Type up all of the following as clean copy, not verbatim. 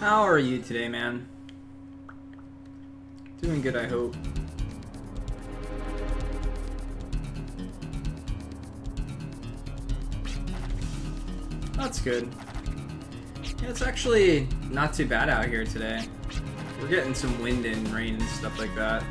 How are you today, man? Doing good, I hope. That's good. Yeah, it's actually not too bad out here today. We're getting some wind and rain and stuff like that.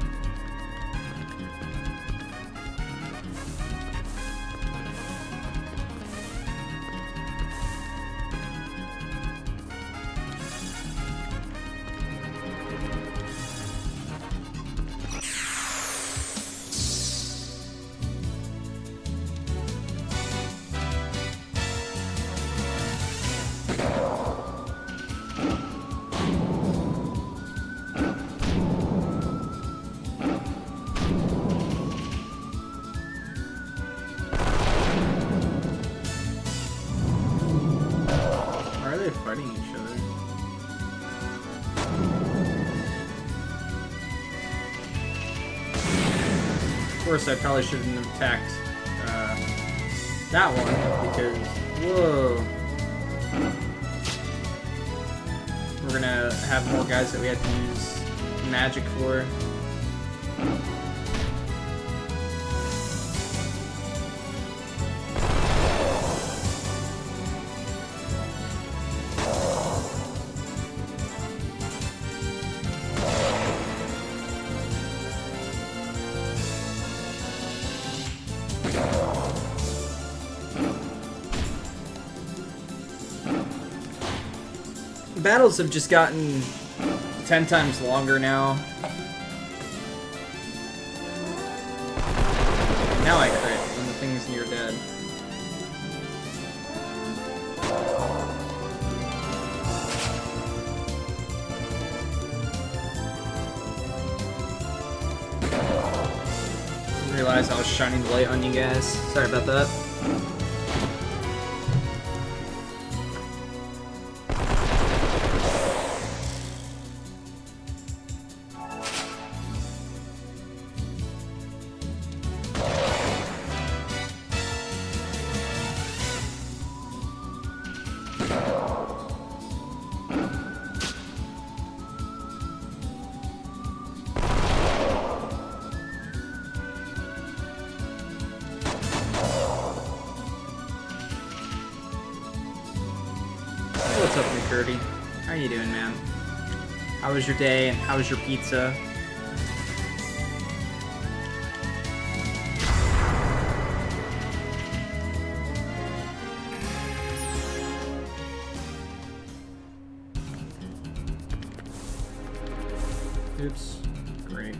Why are they fighting each other? Of course, I probably shouldn't have attacked that one, because, whoa. We're gonna have more guys that we have to use magic for. Battles have just gotten 10 times longer now. Now I crit when the thing's near dead. Didn't realize I was shining the light on you guys. Sorry about that. What's up, McCurdy? How you doing, man? How was your day? How was your pizza? Oops. Great.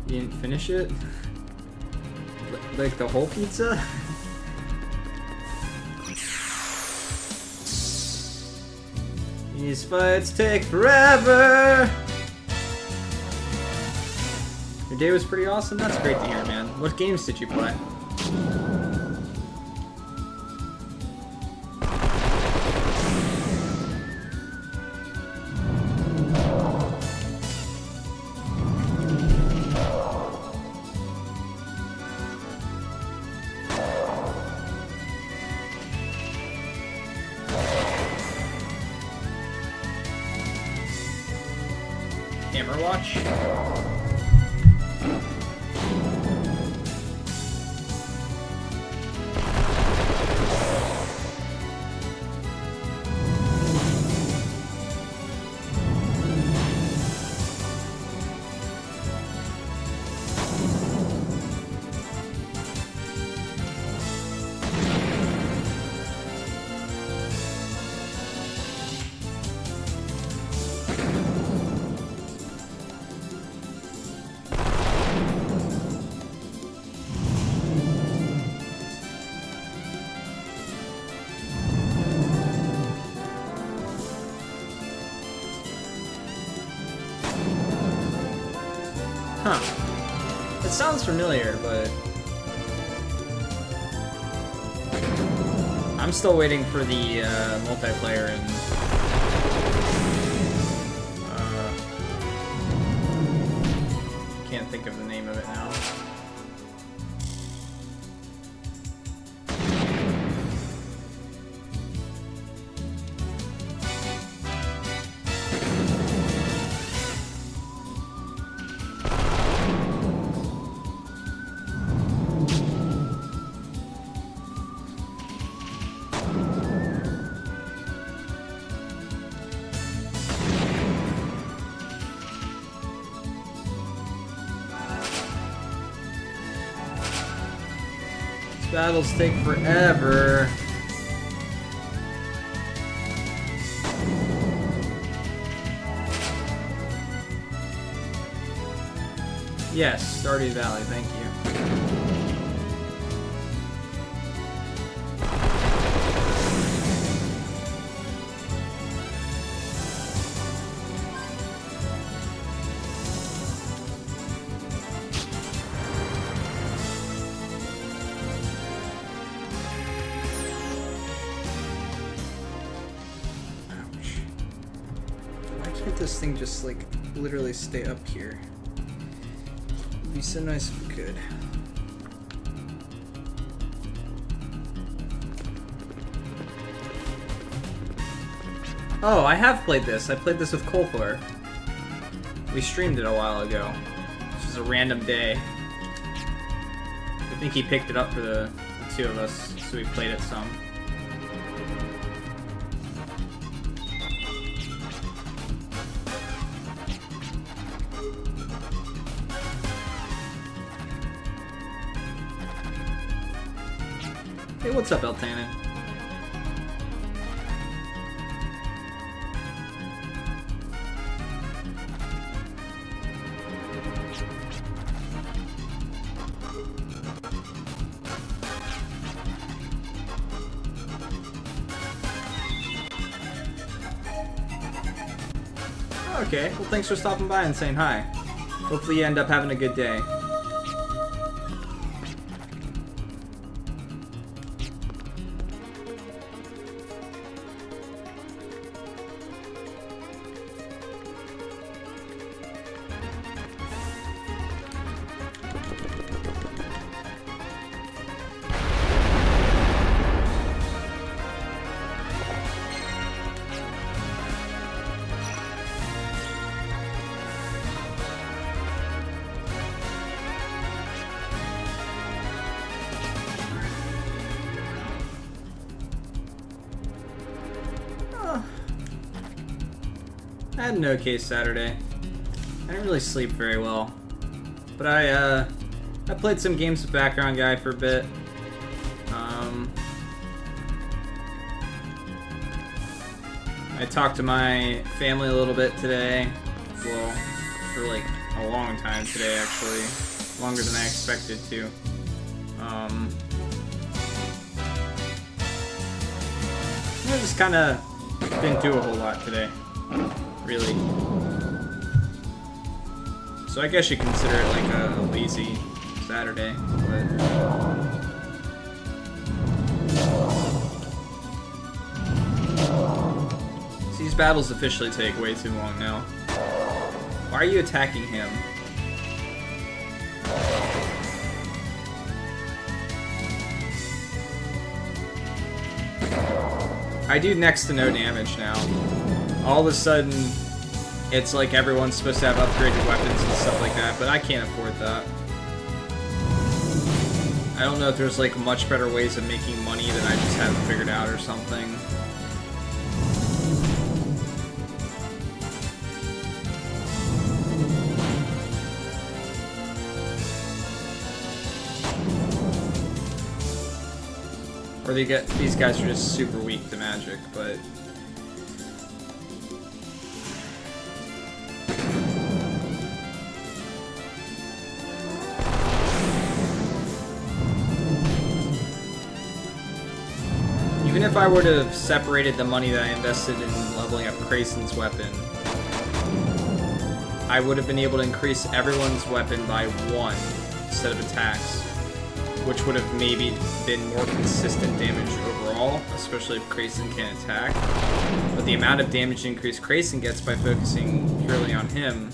You didn't finish it? Like the whole pizza? These fights take forever! Your day was pretty awesome? That's great to hear, man. What games did you play? Camera watch? Huh. It sounds familiar, but I'm still waiting for the multiplayer and can't think of the name of it now. battles take forever. Yes, Stardew Valley, thank you. This thing just like literally stay up here. It'd be so nice if it could. Oh, I have played this. I played this with Kolthor. We streamed it a while ago. This was a random day. I think he picked it up for the two of us, so we played it some. Hey, what's up, Eltanin? Okay, well thanks for stopping by and saying hi. Hopefully you end up having a good day. I had an okay Saturday. I didn't really sleep very well, but I played some games with Background Guy for a bit. I talked to my family a little bit today. Well, for like a long time today, actually, longer than I expected to. I just kind of didn't do a whole lot today. Really. So I guess you consider it like a lazy Saturday, but... So these battles officially take way too long now. Why are you attacking him? I do next to no damage now. All of a sudden, it's like everyone's supposed to have upgraded weapons and stuff like that, but I can't afford that. I don't know if there's like much better ways of making money that I just haven't figured out or something. Or these guys are just super weak to magic, but... Even if I were to have separated the money that I invested in leveling up Krasen's weapon, I would have been able to increase everyone's weapon by 1 instead of attacks, which would have maybe been more consistent damage overall, especially if Krasen can't attack. But the amount of damage increase Krasen gets by focusing purely on him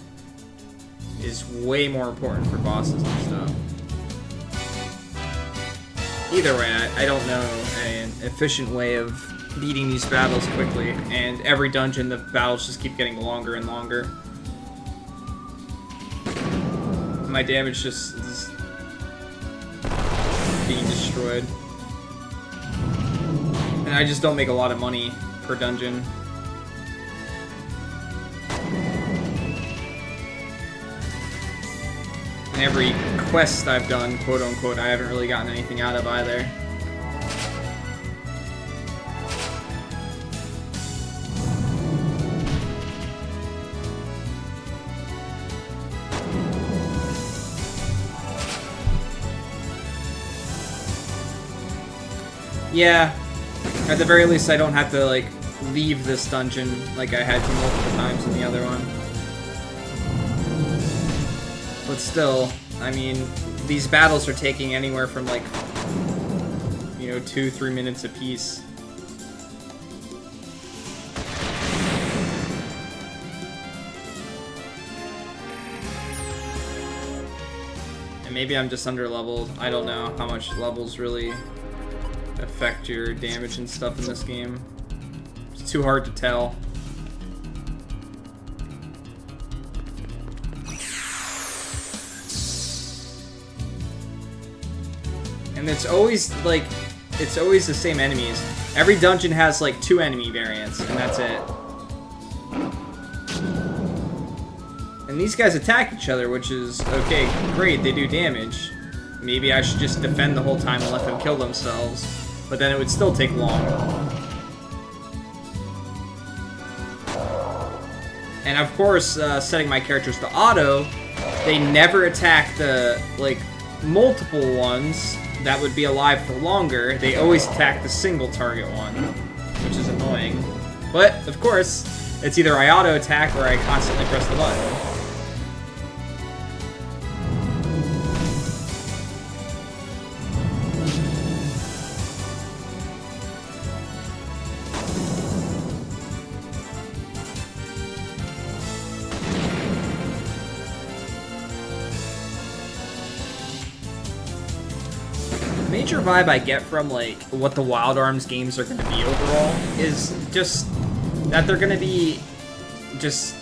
is way more important for bosses and stuff. Either way, I don't know an efficient way of beating these battles quickly, and every dungeon the battles just keep getting longer and longer. My damage just is being destroyed. And I just don't make a lot of money per dungeon. every quest I've done, quote unquote, I haven't really gotten anything out of either. Yeah, at the very least I don't have to, like, leave this dungeon like I had to multiple times in the other one. But still, I mean, these battles are taking anywhere from, like, you know, 2-3 minutes apiece. And maybe I'm just under-leveled. I don't know how much levels really affect your damage and stuff in this game. It's too hard to tell. And it's always, like, it's always the same enemies. Every dungeon has, like, 2 enemy variants, and that's it. And these guys attack each other, which is, okay, great, they do damage. Maybe I should just defend the whole time and let them kill themselves. But then it would still take long. And of course, setting my characters to auto, they never attack the, like, multiple ones that would be alive for longer. They always attack the single target one, which is annoying. But, of course, it's either I auto attack or I constantly press the button. Major vibe I get from, like, what the Wild Arms games are going to be overall is just that they're going to be just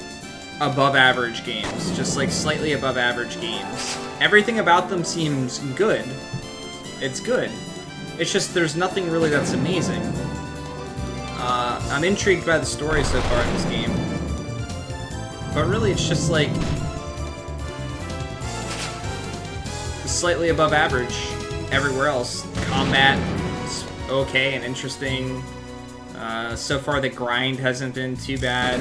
above average games, just like slightly above average games. Everything about them seems good. It's good. It's just there's nothing really that's amazing. I'm intrigued by the story so far in this game, but really it's just like slightly above average everywhere else. Combat is okay and interesting. So far the grind hasn't been too bad.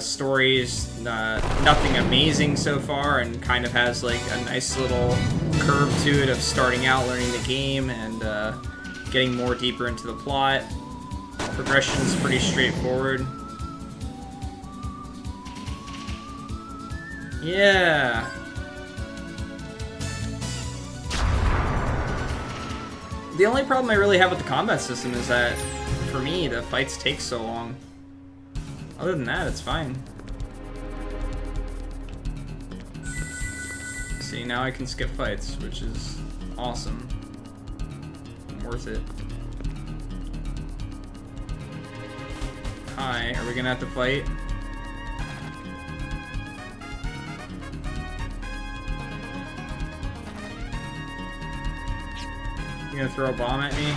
Story is nothing amazing so far and kind of has like a nice little curve to it of starting out learning the game and getting more deeper into the plot. Progression's pretty straightforward. Yeah. The only problem I really have with the combat system is that, for me, the fights take so long. Other than that, it's fine. See, now I can skip fights, which is awesome. Worth it. Hi, are we gonna have to fight? You gonna throw a bomb at me?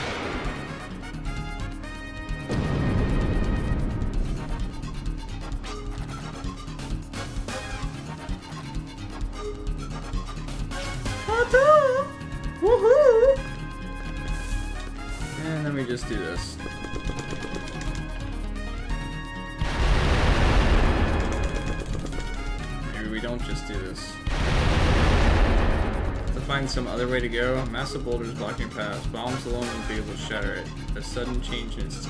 Woohoo! And then we just do this. Maybe we don't just do this. To find some other way to go, massive boulders blocking paths. Bombs alone will be able to shatter it. A sudden change is.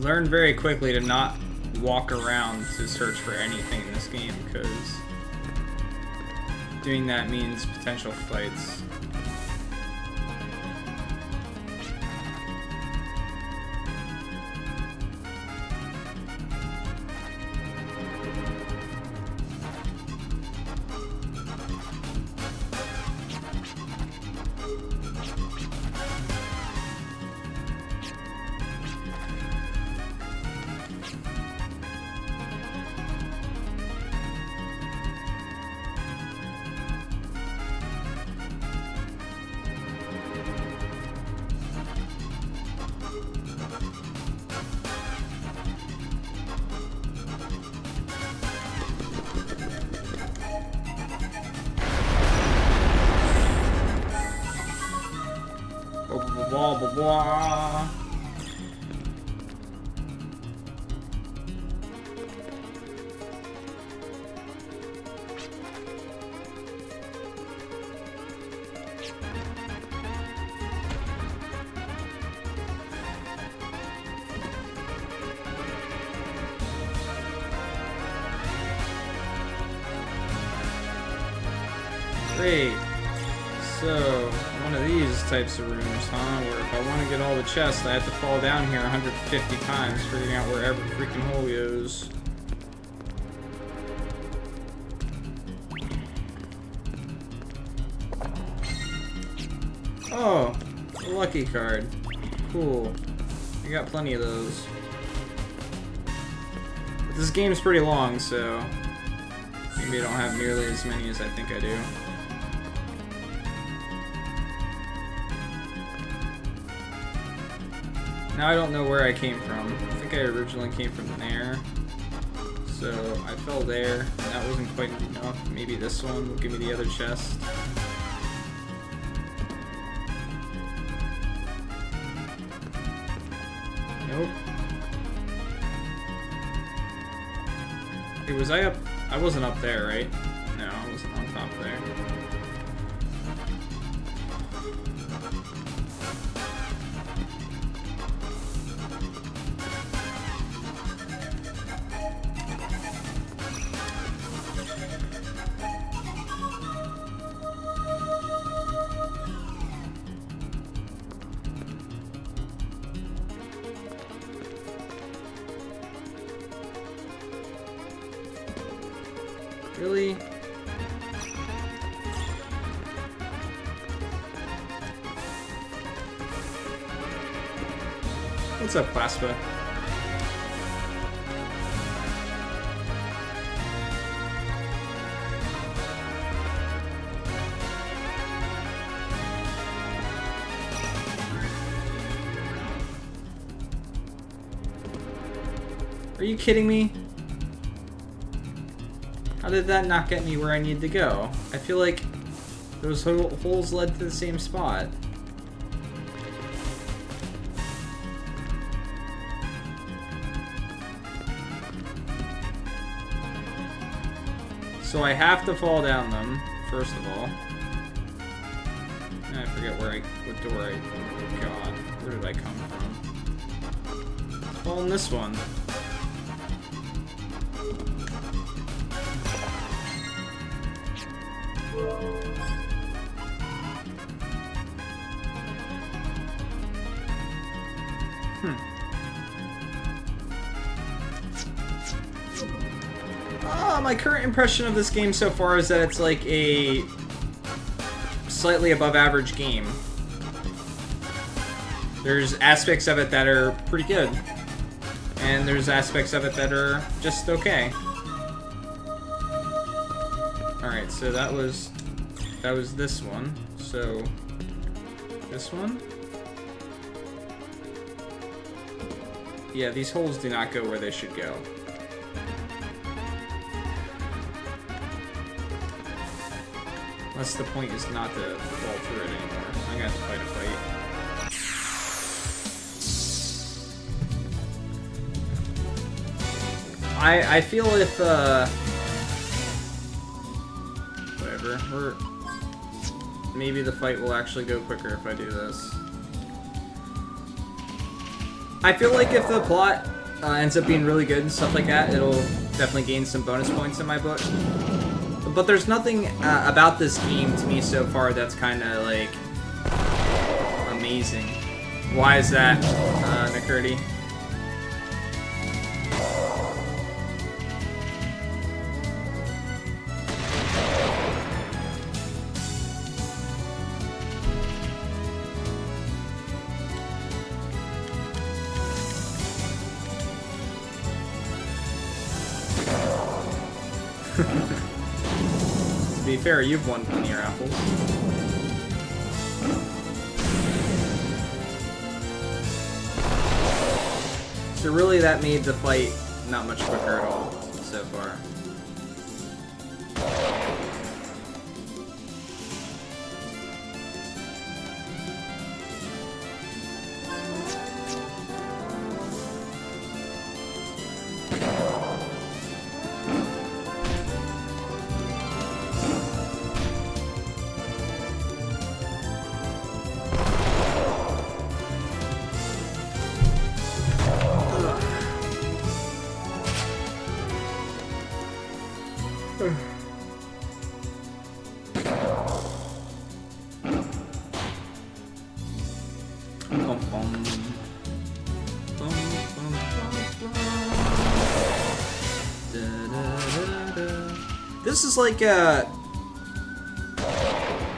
learned very quickly to not walk around to search for anything in this game, because doing that means potential fights. Blah, blah, blah. Great. So, one of these types of rooms, huh? Where if I want to get all the chests, I have to fall down here 150 times, figuring out where every freaking hole goes. Oh, a lucky card. Cool. I got plenty of those. But this game's pretty long, so maybe I don't have nearly as many as I think I do. Now I don't know where I came from. I think I originally came from there. So I fell there, and that wasn't quite enough. Maybe this one will give me the other chest. Nope. Hey, was I up? I wasn't up there, right? No, I wasn't on top there. Really? What's up, Plaspa? Are you kidding me? How did that not get me where I need to go? I feel like those holes led to the same spot. So I have to fall down them, first of all. I forget what door oh god, where did I come from? Fall in this one. My current impression of this game so far is that it's like a slightly above average game. There's aspects of it that are pretty good, and there's aspects of it that are just okay. Alright, so that was this one. So this one? Yeah, these holes do not go where they should go. Unless the point is not to fall through it anymore. I'm gonna have to fight a fight. I feel if whatever, maybe the fight will actually go quicker if I do this. I feel like if the plot ends up being really good and stuff like that, it'll definitely gain some bonus points in my book. But there's nothing about this game to me so far that's kind of like amazing. Why is that, Nicurdy? To be fair, you've won plenty of raffles. So really that made the fight not much quicker at all so far.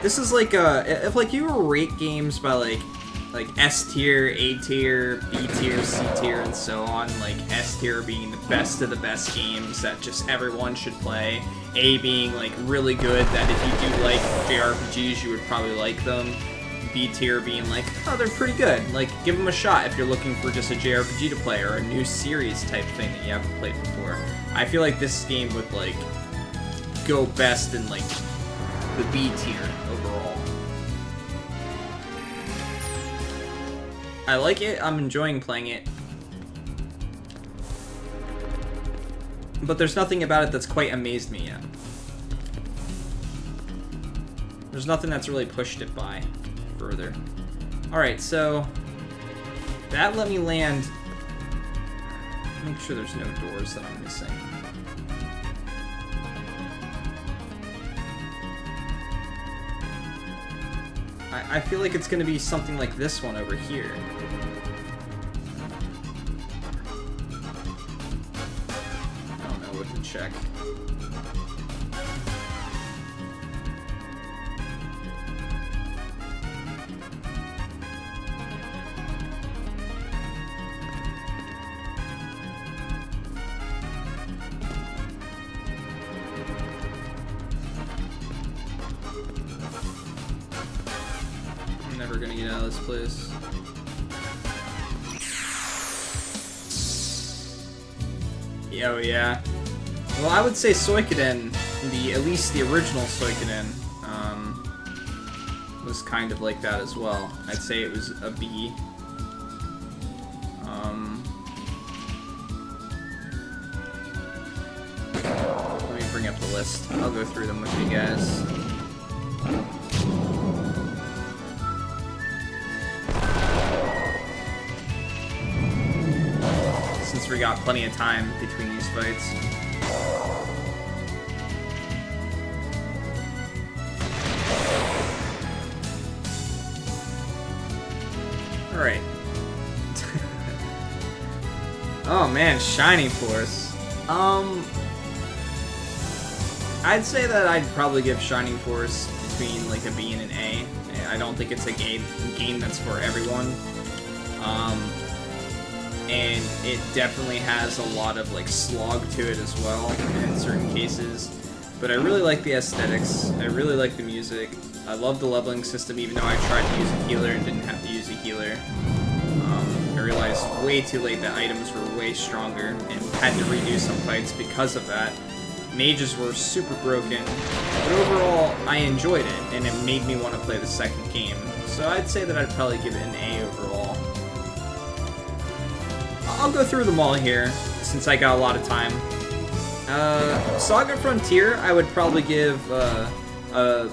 This is like if like you were rate games by like S tier, A tier, B tier, C tier, and so on. Like S tier being the best of the best games that just everyone should play. A being like really good that if you do like JRPGs you would probably like them. B tier being like, oh, they're pretty good. Like, give them a shot if you're looking for just a JRPG to play or a new series type thing that you haven't played before. I feel like this game would like go best in like the B tier overall. I like it, I'm enjoying playing it. But there's nothing about it that's quite amazed me yet. There's nothing that's really pushed it by further. Alright, so that let me land. Make sure there's no doors that I'm missing. I feel like it's going to be something like this one over here. I don't know what to check. Never gonna get out of this place. Oh yeah. Well, I would say Suikoden, at least the original Suikoden, was kind of like that as well. I'd say it was a B. Let me bring up the list. I'll go through them with you guys. Since we got plenty of time between these fights. Alright. Oh man, Shining Force. I'd say that I'd probably give Shining Force between like a B and an A. I don't think it's a game that's for everyone. And it definitely has a lot of like slog to it as well in certain cases. But I really like the aesthetics. I really like the music. I love the leveling system, even though I tried to use a healer and didn't have to use a healer. I realized way too late that items were way stronger and had to redo some fights because of that. Mages were super broken, but overall I enjoyed it and it made me want to play the second game. So I'd say that I'd probably give it an A overall. I'll go through them all here, since I got a lot of time. Saga Frontier, I would probably give a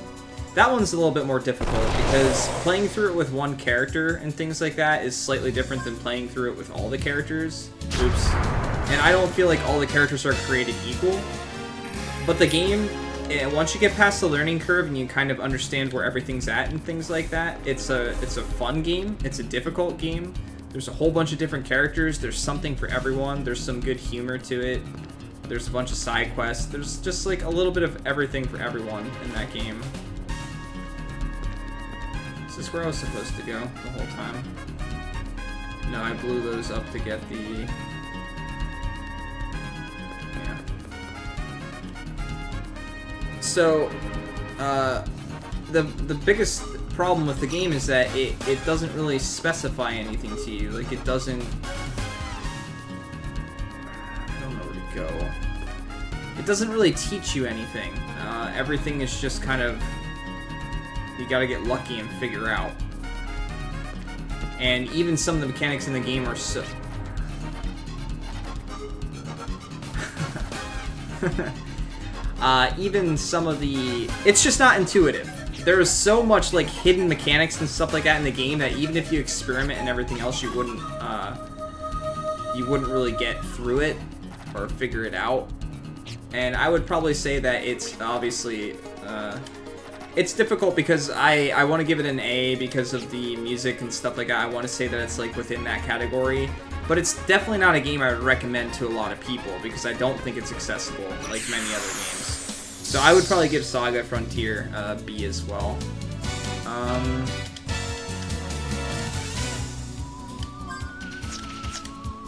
That one's a little bit more difficult because playing through it with one character and things like that is slightly different than playing through it with all the characters. Oops. And I don't feel like all the characters are created equal. But the game, once you get past the learning curve and you kind of understand where everything's at and things like that, it's a fun game. It's a difficult game. There's a whole bunch of different characters. There's something for everyone. There's some good humor to it. There's a bunch of side quests. There's just like a little bit of everything for everyone in that game. Is this where I was supposed to go the whole time? No, I blew those up to get the... Yeah. So, the biggest problem with the game is that it doesn't really specify anything to you. Like, it doesn't... I don't know where to go. It doesn't really teach you anything. Everything is just kind of... You gotta get lucky and figure out. And even some of the mechanics in the game are so... even some of the... It's just not intuitive. There's so much, like, hidden mechanics and stuff like that in the game that even if you experiment and everything else, you wouldn't really get through it or figure it out. And I would probably say that it's obviously... It's difficult because I want to give it an A because of the music and stuff like that. I want to say that it's like within that category. But it's definitely not a game I would recommend to a lot of people because I don't think it's accessible like many other games. So I would probably give Saga Frontier B as well.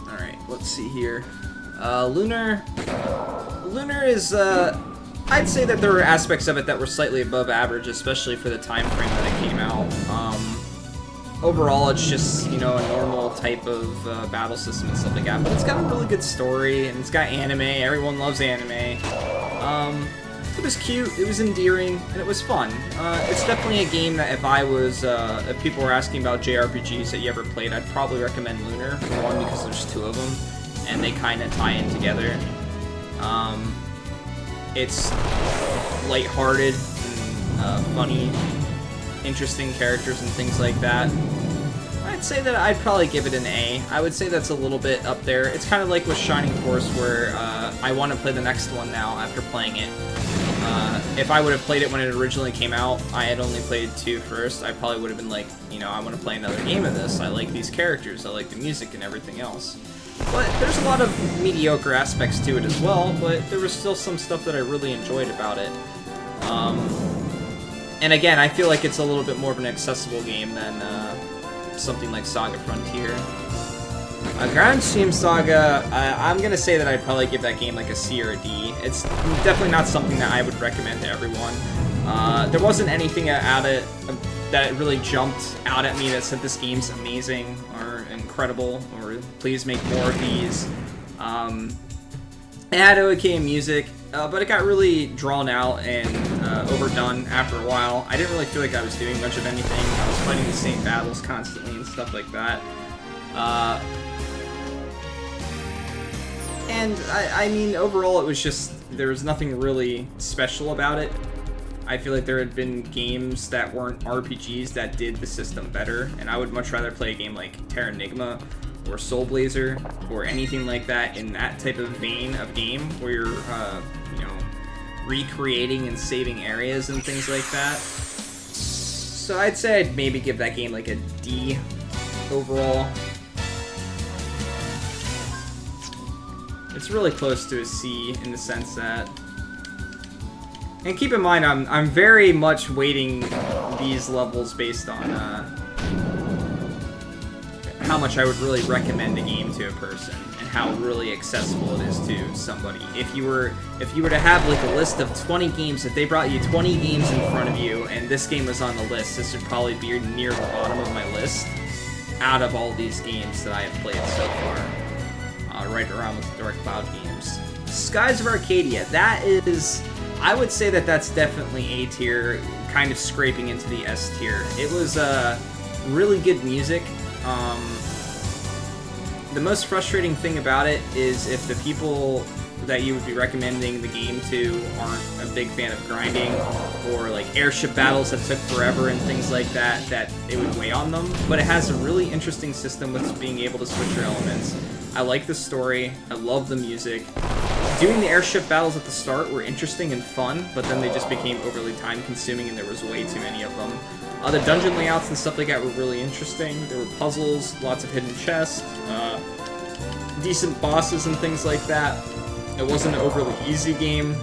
Alright, let's see here. Lunar is... I'd say that there were aspects of it that were slightly above average, especially for the time frame that it came out. Overall, it's just, you know, a normal type of battle system and stuff like that. But it's got a really good story, and it's got anime. Everyone loves anime. It was cute, it was endearing, and it was fun. It's definitely a game that if people were asking about JRPGs that you ever played, I'd probably recommend Lunar, for one, because there's two of them, and they kind of tie in together. It's lighthearted and funny, interesting characters and things like that. I'd say that I'd probably give it an A. I would say that's a little bit up there. It's kind of like with Shining Force where I want to play the next one now after playing it. If I would have played it when it originally came out, I had only played 2 first, I probably would have been like, you know, I want to play another game of this. I like these characters, I like the music and everything else. But there's a lot of mediocre aspects to it as well, but there was still some stuff that I really enjoyed about it. And again, I feel like it's a little bit more of an accessible game than something like Saga Frontier. Grand Stream Saga, I'm gonna say that I'd probably give that game like a C or a D. It's definitely not something that I would recommend to everyone. There wasn't anything that really jumped out at me that said this game's amazing or incredible or please make more of these. It had okay music, but it got really drawn out and overdone after a while. I didn't really feel like I was doing much of anything. I was fighting the same battles constantly and stuff like that. And I mean, overall, it was just, there was nothing really special about it. I feel like there had been games that weren't RPGs that did the system better, and I would much rather play a game like Terranigma or Soul Blazer or anything like that in that type of vein of game where you're, you know, recreating and saving areas and things like that. So I'd say I'd maybe give that game like a D overall. It's really close to a C in the sense that... And keep in mind, I'm very much weighting these levels based on how much I would really recommend a game to a person and how really accessible it is to somebody. If you were to have like a list of 20 games, if they brought you 20 games in front of you and this game was on the list, this would probably be near the bottom of my list out of all these games that I have played so far, right around with the Dark Cloud games. Skies of Arcadia, that is... I would say that that's definitely A tier, kind of scraping into the S tier. It was really good music. The most frustrating thing about it is if the people that you would be recommending the game to aren't a big fan of grinding, or like airship battles that took forever and things like that, that it would weigh on them. But it has a really interesting system with being able to switch your elements. I like the story, I love the music. Doing the airship battles at the start were interesting and fun, but then they just became overly time-consuming and there was way too many of them. The dungeon layouts and stuff like that were really interesting. There were puzzles, lots of hidden chests, decent bosses and things like that. It wasn't an overly easy game,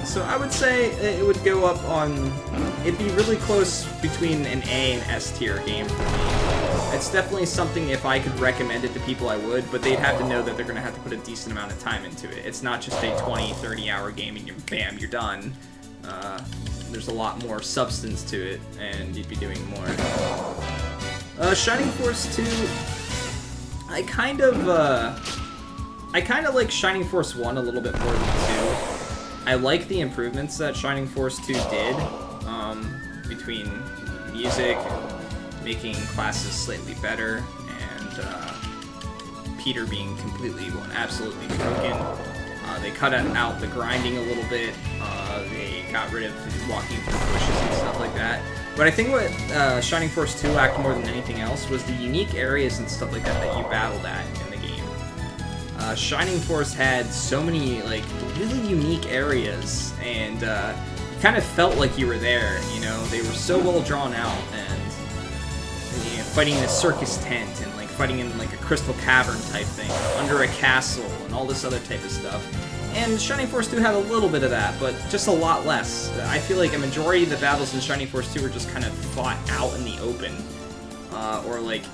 so I would say it would go up on... It'd be really close between an A and S tier game for me. It's definitely something, if I could recommend it to people, I would, but they'd have to know that they're going to have to put a decent amount of time into it. It's not just a 20, 30-hour game and bam, you're done. There's a lot more substance to it, and you'd be doing more. Shining Force 2, I kind of like Shining Force 1 a little bit more than 2. I like the improvements that Shining Force 2 did, between music, making classes slightly better, and Peter being absolutely broken. They cut out the grinding a little bit. They got rid of walking through bushes and stuff like that. But I think what Shining Force 2 lacked more than anything else was the unique areas and stuff like that you battled at in the game. Shining Force had so many like really unique areas, and you kind of felt like you were there. You know, they were so well drawn out, and you know, fighting in a circus tent and like fighting in like a crystal cavern type thing under a castle and all this other type of stuff. And Shining Force 2 had a little bit of that, but just a lot less. I feel like a majority of the battles in Shining Force 2 were just kind of fought out in the open, or like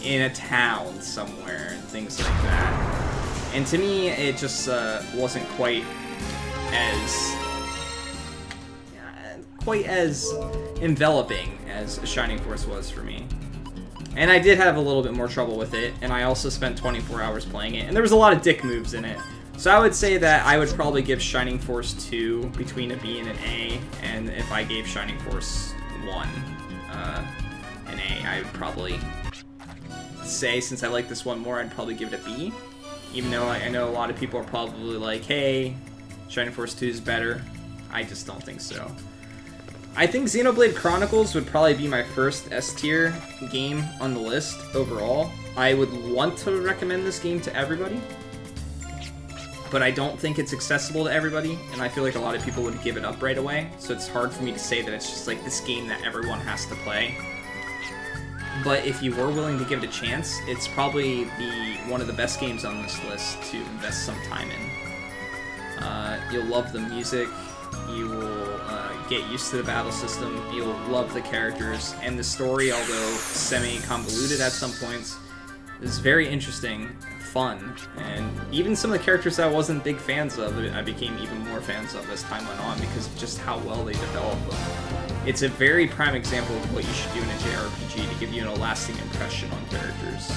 in a town somewhere and things like that. And to me, it just wasn't quite as enveloping as Shining Force was for me. And I did have a little bit more trouble with it, and I also spent 24 hours playing it, and there was a lot of dick moves in it. So I would say that I would probably give Shining Force 2 between a B and an A, and if I gave Shining Force 1 an A, I would probably say, since I like this one more, I'd probably give it a B. Even though I know a lot of people are probably like, hey, Shining Force 2 is better. I just don't think so. I think Xenoblade Chronicles would probably be my first S-tier game on the list overall. I would want to recommend this game to everybody, but I don't think it's accessible to everybody, and I feel like a lot of people would give it up right away, so it's hard for me to say that it's just like this game that everyone has to play. But if you were willing to give it a chance, it's probably one of the best games on this list to invest some time in. You'll love the music, you will get used to the battle system, you'll love the characters, and the story, although semi-convoluted at some points, is very interesting, fun, and even some of the characters that I wasn't big fans of, I became even more fans of as time went on because of just how well they developed them. It's a very prime example of what you should do in a JRPG to give you a lasting impression on characters.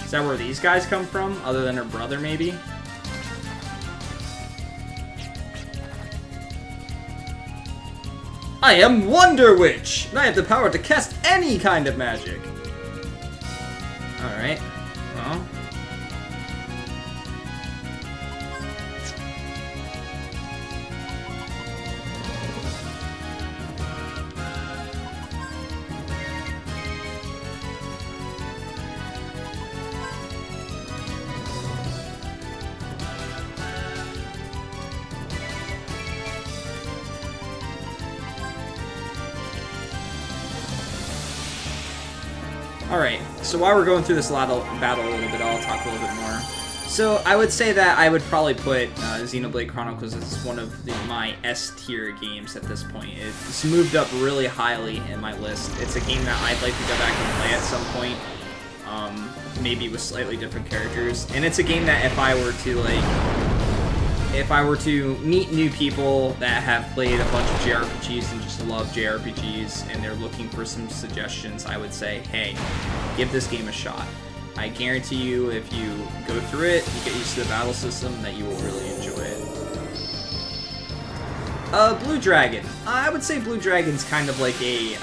Is that where these guys come from, other than her brother, maybe? I am Wonder Witch, and I have the power to cast any kind of magic. Alright, well. Alright, so while we're going through this battle a little bit, I'll talk a little bit more. So I would say that I would probably put Xenoblade Chronicles as one of my S-tier games at this point. It's moved up really highly in my list. It's a game that I'd like to go back and play at some point, maybe with slightly different characters. And it's a game that if I were to, like, if I were to meet new people that have played a bunch of JRPGs and just love JRPGs and they're looking for some suggestions, I would say, hey, give this game a shot. I guarantee you, if you go through it, you get used to the battle system, that you will really enjoy it. Blue Dragon. I would say Blue Dragon's kind of like a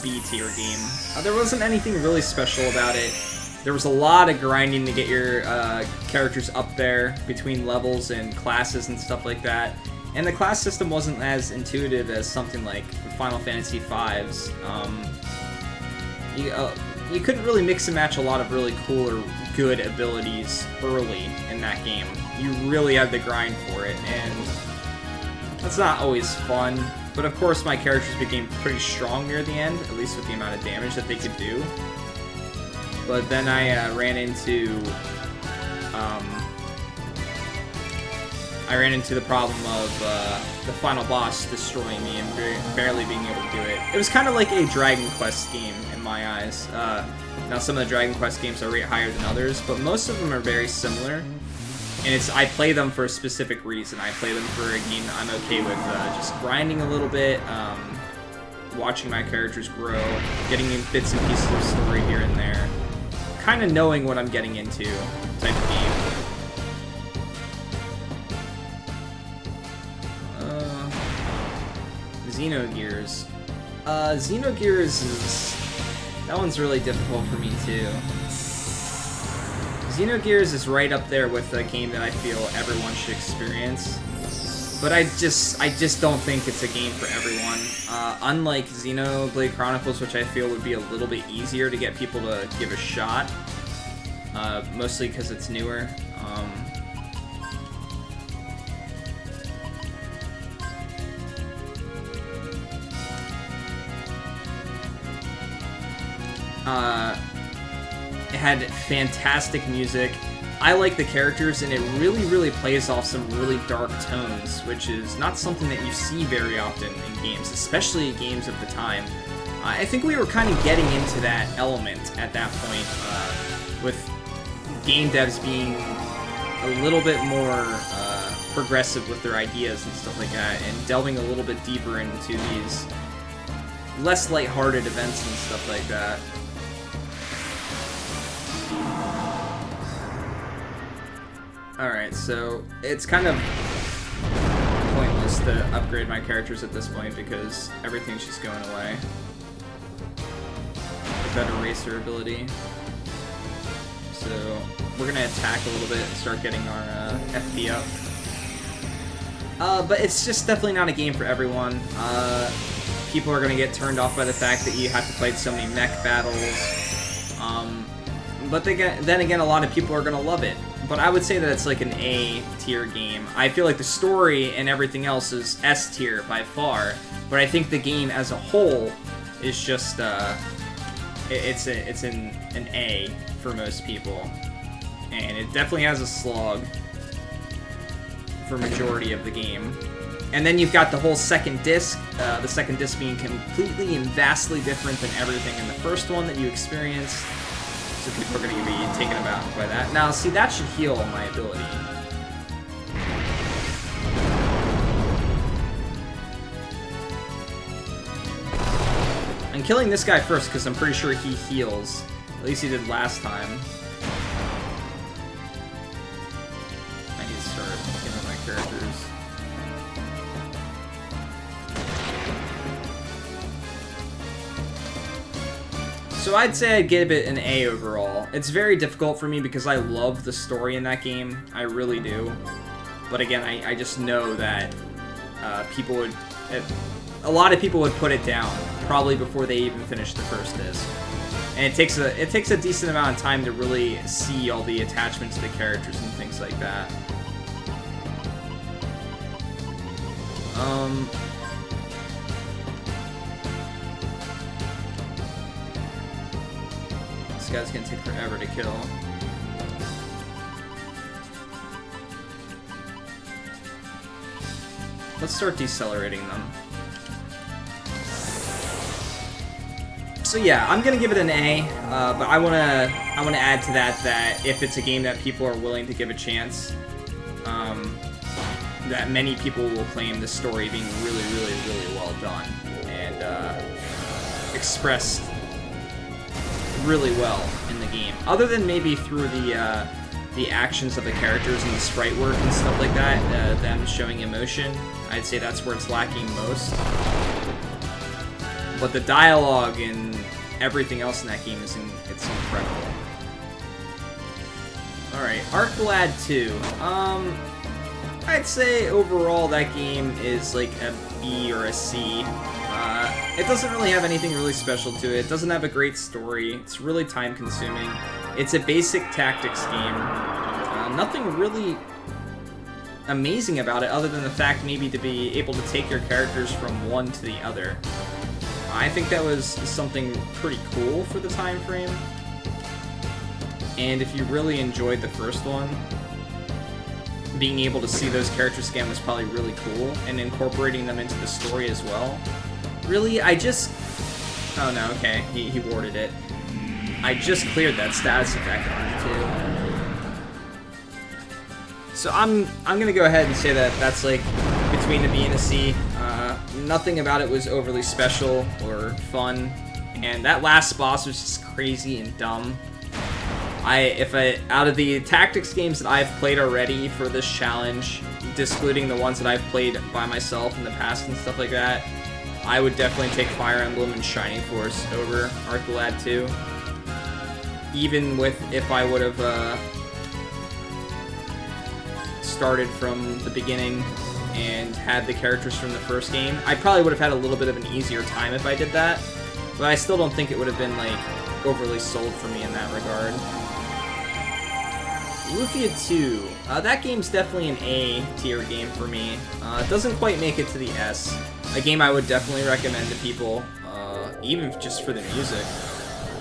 B-tier game. There wasn't anything really special about it. There was a lot of grinding to get your characters up there between levels and classes and stuff like that. And the class system wasn't as intuitive as something like Final Fantasy V's. You couldn't really mix and match a lot of really cool or good abilities early in that game. You really had to grind for it, and that's not always fun. But of course my characters became pretty strong near the end, at least with the amount of damage that they could do. But then I ran into the problem of the final boss destroying me and barely being able to do it. It was kind of like a Dragon Quest game in my eyes. Now some of the Dragon Quest games are rated higher than others, but most of them are very similar. And I play them for a specific reason. I play them for a game that I'm okay with just grinding a little bit, watching my characters grow, getting in bits and pieces of story here and there, kind of knowing what I'm getting into type of game. Xenogears. Xenogears is... that one's really difficult for me too. Xenogears is right up there with a game that I feel everyone should experience. But I just don't think it's a game for everyone. Unlike Xenoblade Chronicles, which I feel would be a little bit easier to get people to give a shot. Mostly because it's newer. It had fantastic music. I like the characters, and it really plays off some really dark tones, which is not something that you see very often in games, especially games of the time. I think we were kind of getting into that element at that point, with game devs being a little bit more progressive with their ideas and stuff like that, and delving a little bit deeper into these less lighthearted events and stuff like that. Alright, so it's kind of pointless to upgrade my characters at this point because everything's just going away. A better racer ability. So we're gonna attack a little bit and start getting our FP up. But it's just definitely not a game for everyone. People are gonna get turned off by the fact that you have to fight so many mech battles. But then again, a lot of people are gonna love it. But I would say that it's like an A-tier game. I feel like the story and everything else is S-tier by far, but I think the game as a whole is just it's an A for most people, and it definitely has a slog for majority of the game. And then you've got the whole second disc, the second disc being completely and vastly different than everything in the first one that you experienced. So people are going to be taken aback by that. Now, see, that should heal my ability. I'm killing this guy first because I'm pretty sure he heals. At least he did last time. I need to start looking at my characters. So I'd say I'd give it an A overall. It's very difficult for me because I love the story in that game. I really do. But again, I just know that people would... a lot of people would put it down, probably before they even finish the first disc. And it takes a decent amount of time to really see all the attachments to the characters and things like that. This guy's gonna take forever to kill. Let's start decelerating them. So yeah, I'm gonna give it an A, but I wanna add to that if it's a game that people are willing to give a chance, that many people will claim the story being really, really, really well done and expressed really well in the game. Other than maybe through the actions of the characters and the sprite work and stuff like that, them showing emotion, I'd say that's where it's lacking most. But the dialogue and everything else in that game it's incredible. Alright, Archlad 2. I'd say overall that game is like a B or a C. It doesn't really have anything really special to it. It doesn't have a great story. It's really time consuming. It's a basic tactics game. Nothing really amazing about it other than the fact maybe to be able to take your characters from one to the other. I think that was something pretty cool for the time frame. And if you really enjoyed the first one, being able to see those characters again was probably really cool, and incorporating them into the story as well. Really, oh no, okay, he warded it. I just cleared that status effect on it too. So I'm gonna go ahead and say that that's like between a B and a C. Nothing about it was overly special or fun, and that last boss was just crazy and dumb. Out of the tactics games that I've played already for this challenge, excluding the ones that I've played by myself in the past and stuff like that, I would definitely take Fire Emblem and Shining Force over Archlad 2. Even if I would have started from the beginning and had the characters from the first game, I probably would have had a little bit of an easier time if I did that, but I still don't think it would have been like overly sold for me in that regard. Lufia 2. That game's definitely an A tier game for me. It doesn't quite make it to the S. A game I would definitely recommend to people, even just for the music.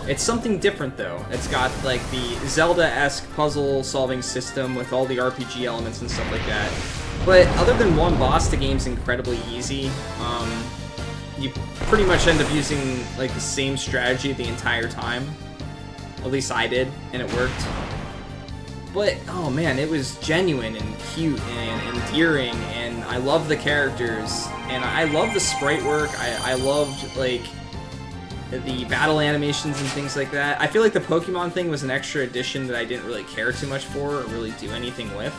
It's something different though. It's got like the Zelda-esque puzzle-solving system with all the RPG elements and stuff like that. But other than one boss, the game's incredibly easy. You pretty much end up using like the same strategy the entire time. At least I did, and it worked. But, oh man, it was genuine and cute and endearing, and I love the characters, and I love the sprite work. I loved, like, the battle animations and things like that. I feel like the Pokemon thing was an extra addition that I didn't really care too much for or really do anything with.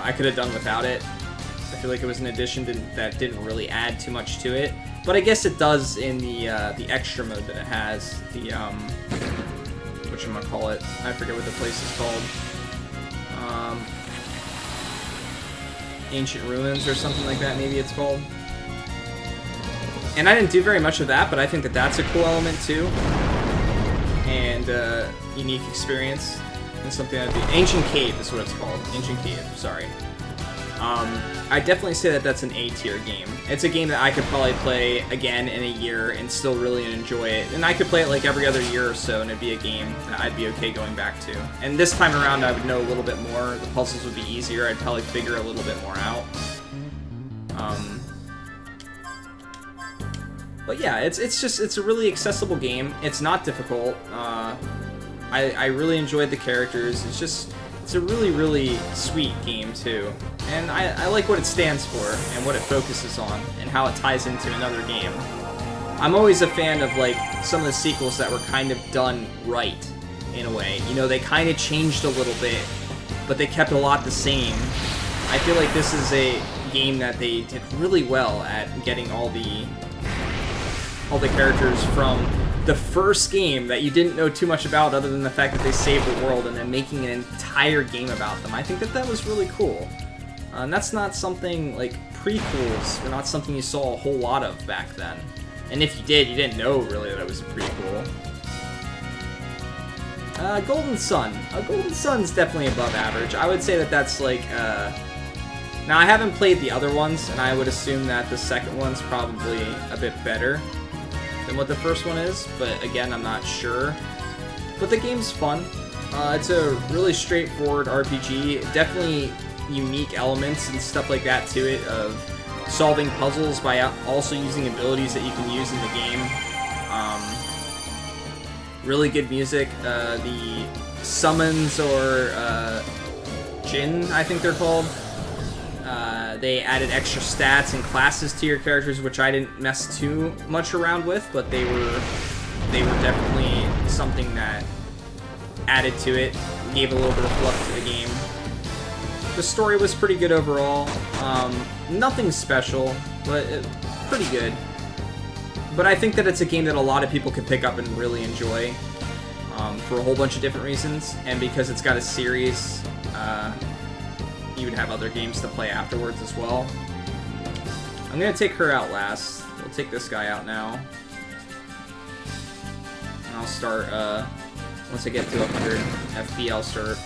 I could have done without it. I feel like it was an addition that didn't really add too much to it, but I guess it does in the extra mode that it has. The, whatchamacallit, I forget what the place is called. Ancient Ruins or something like that, maybe it's called. And I didn't do very much of that, but I think that that's a cool element too. And unique experience. And something that'd be... Ancient Cave is what it's called. Ancient Cave, sorry. I'd definitely say that that's an A-tier game. It's a game that I could probably play again in a year and still really enjoy it. And I could play it like every other year or so, and it'd be a game that I'd be okay going back to. And this time around, I would know a little bit more. The puzzles would be easier. I'd probably figure a little bit more out. But yeah, it's a really accessible game. It's not difficult. I really enjoyed the characters. It's a really, really sweet game, too. And I like what it stands for, and what it focuses on, and how it ties into another game. I'm always a fan of, like, some of the sequels that were kind of done right, in a way. You know, they kind of changed a little bit, but they kept a lot the same. I feel like this is a game that they did really well at getting all the characters from the first game that you didn't know too much about other than the fact that they saved the world and then making an entire game about them. I think that was really cool. And that's not something, like, prequels were not something you saw a whole lot of back then. And if you did, you didn't know, really, that it was a prequel. Golden Sun. Golden Sun's definitely above average. I would say that that's, like, Now, I haven't played the other ones, and I would assume that the second one's probably a bit better than what the first one is, but again, I'm not sure. But the game's fun. It's a really straightforward RPG, definitely unique elements and stuff like that to it, of solving puzzles by also using abilities that you can use in the game. Really good music. The summons, or Jin, I think they're called, They added extra stats and classes to your characters, which I didn't mess too much around with, but they were definitely something that added to it, gave a little bit of fluff to the game. The story was pretty good overall. Nothing special, but pretty good. But I think that it's a game that a lot of people could pick up and really enjoy for a whole bunch of different reasons. And because it's got a series, you would have other games to play afterwards as well. I'm going to take her out last. We'll take this guy out now. And I'll start, once I get to 100 FP, I'll start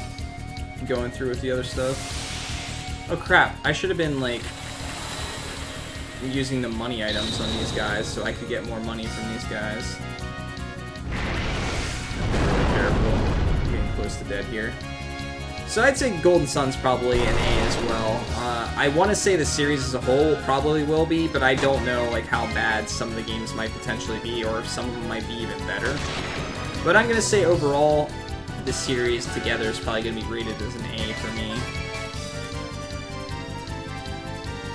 going through with the other stuff. Oh crap, I should have been, like, using the money items on these guys so I could get more money from these guys. Really careful. I'm getting close to dead here. So I'd say Golden Sun's probably an A as well. I want to say the series as a whole probably will be, but I don't know like how bad some of the games might potentially be, or if some of them might be even better. But I'm going to say overall, the series together is probably going to be rated as an A for me.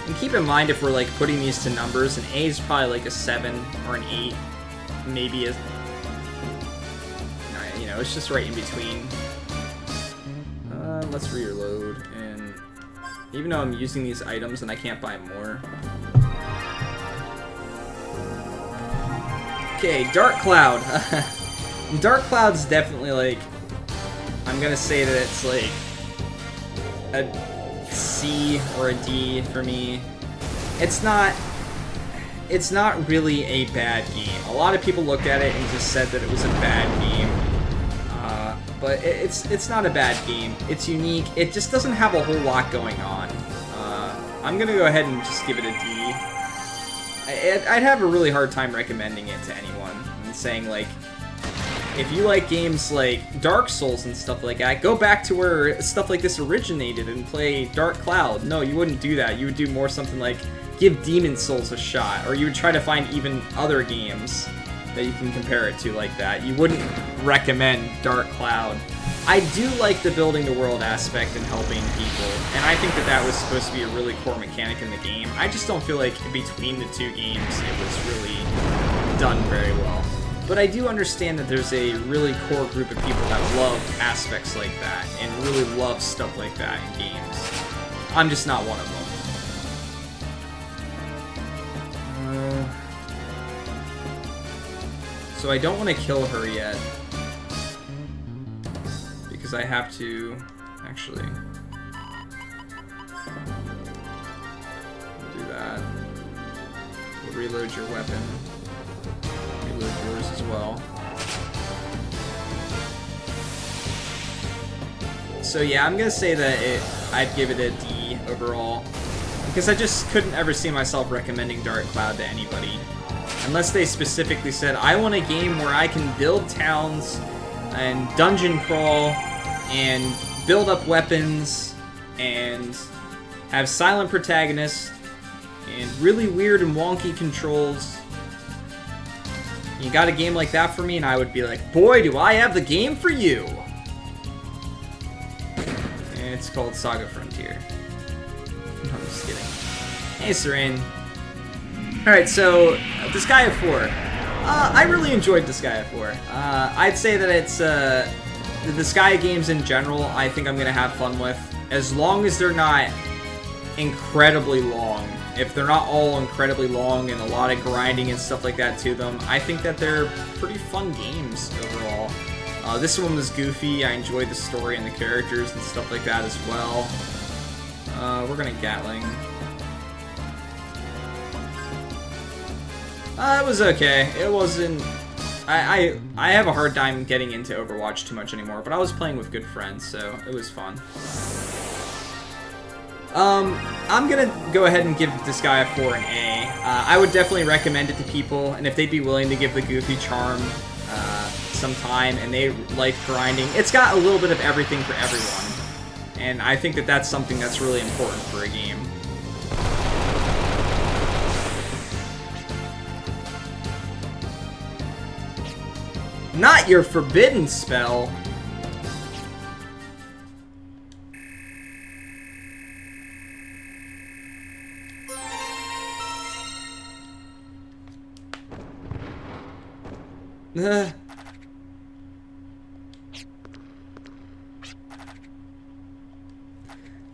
And keep in mind, if we're like putting these to numbers, an A is probably like a 7 or an 8, maybe a... You know, it's just right in between. Let's reload, and even though I'm using these items and I can't buy more. Okay, Dark Cloud. Dark Cloud's definitely like, I'm gonna say that it's like a C or a D for me. It's not really a bad game. A lot of people looked at it and just said that it was a bad game. But it's not a bad game. It's unique. It just doesn't have a whole lot going on. I'm gonna go ahead and just give it a D. I'd have a really hard time recommending it to anyone and saying like, if you like games like Dark Souls and stuff like that, go back to where stuff like this originated and play Dark Cloud. No, you wouldn't do that. You would do more something like give Demon Souls a shot, or you would try to find even other games that you can compare it to like that. You wouldn't recommend Dark Cloud. I do like the building the world aspect and helping people, and I think that that was supposed to be a really core mechanic in the game. I just don't feel like between the two games it was really done very well. But I do understand that there's a really core group of people that love aspects like that and really love stuff like that in games. I'm just not one of them. So I don't want to kill her yet, because I have to, actually, we'll do that. We'll reload your weapon, reload yours as well. So yeah, I'm going to say that I'd give it a D overall, because I just couldn't ever see myself recommending Dark Cloud to anybody. Unless they specifically said, I want a game where I can build towns and dungeon crawl and build up weapons and have silent protagonists and really weird and wonky controls. You got a game like that for me, and I would be like, boy, do I have the game for you! And it's called Saga Frontier. No, I'm just kidding. Hey, Seren. Alright, so, Disgaea 4. I really enjoyed Disgaea 4. I'd say that it's, the Disgaea games in general, I think I'm going to have fun with. As long as they're not incredibly long. If they're not all incredibly long and a lot of grinding and stuff like that to them, I think that they're pretty fun games overall. This one was goofy. I enjoyed the story and the characters and stuff like that as well. We're going to Gatling. It was okay. It wasn't... I have a hard time getting into Overwatch too much anymore, but I was playing with good friends, so it was fun. I'm gonna go ahead and give Disgaea 4 an A. I would definitely recommend it to people, and if they'd be willing to give the goofy charm some time, and they like grinding, it's got a little bit of everything for everyone. And I think that that's something that's really important for a game. Not your forbidden spell!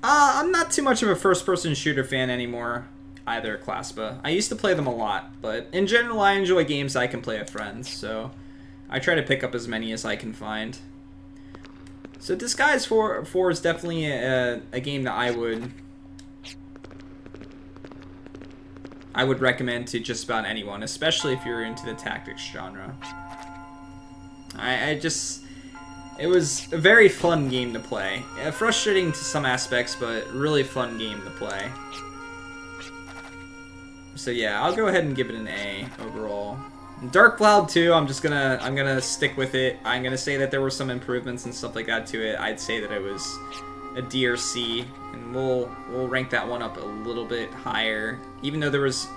I'm not too much of a first-person shooter fan anymore, either, Claspa. I used to play them a lot, but in general, I enjoy games I can play with friends, so I try to pick up as many as I can find. So Disguise 4 is definitely a game that I would recommend to just about anyone, especially if you're into the tactics genre. It was a very fun game to play. Frustrating to some aspects, but really fun game to play. So yeah, I'll go ahead and give it an A overall. Dark Cloud 2, I'm gonna stick with it. I'm gonna say that there were some improvements and stuff like that to it. I'd say that it was a D or C, and we'll rank that one up a little bit higher. Even though there was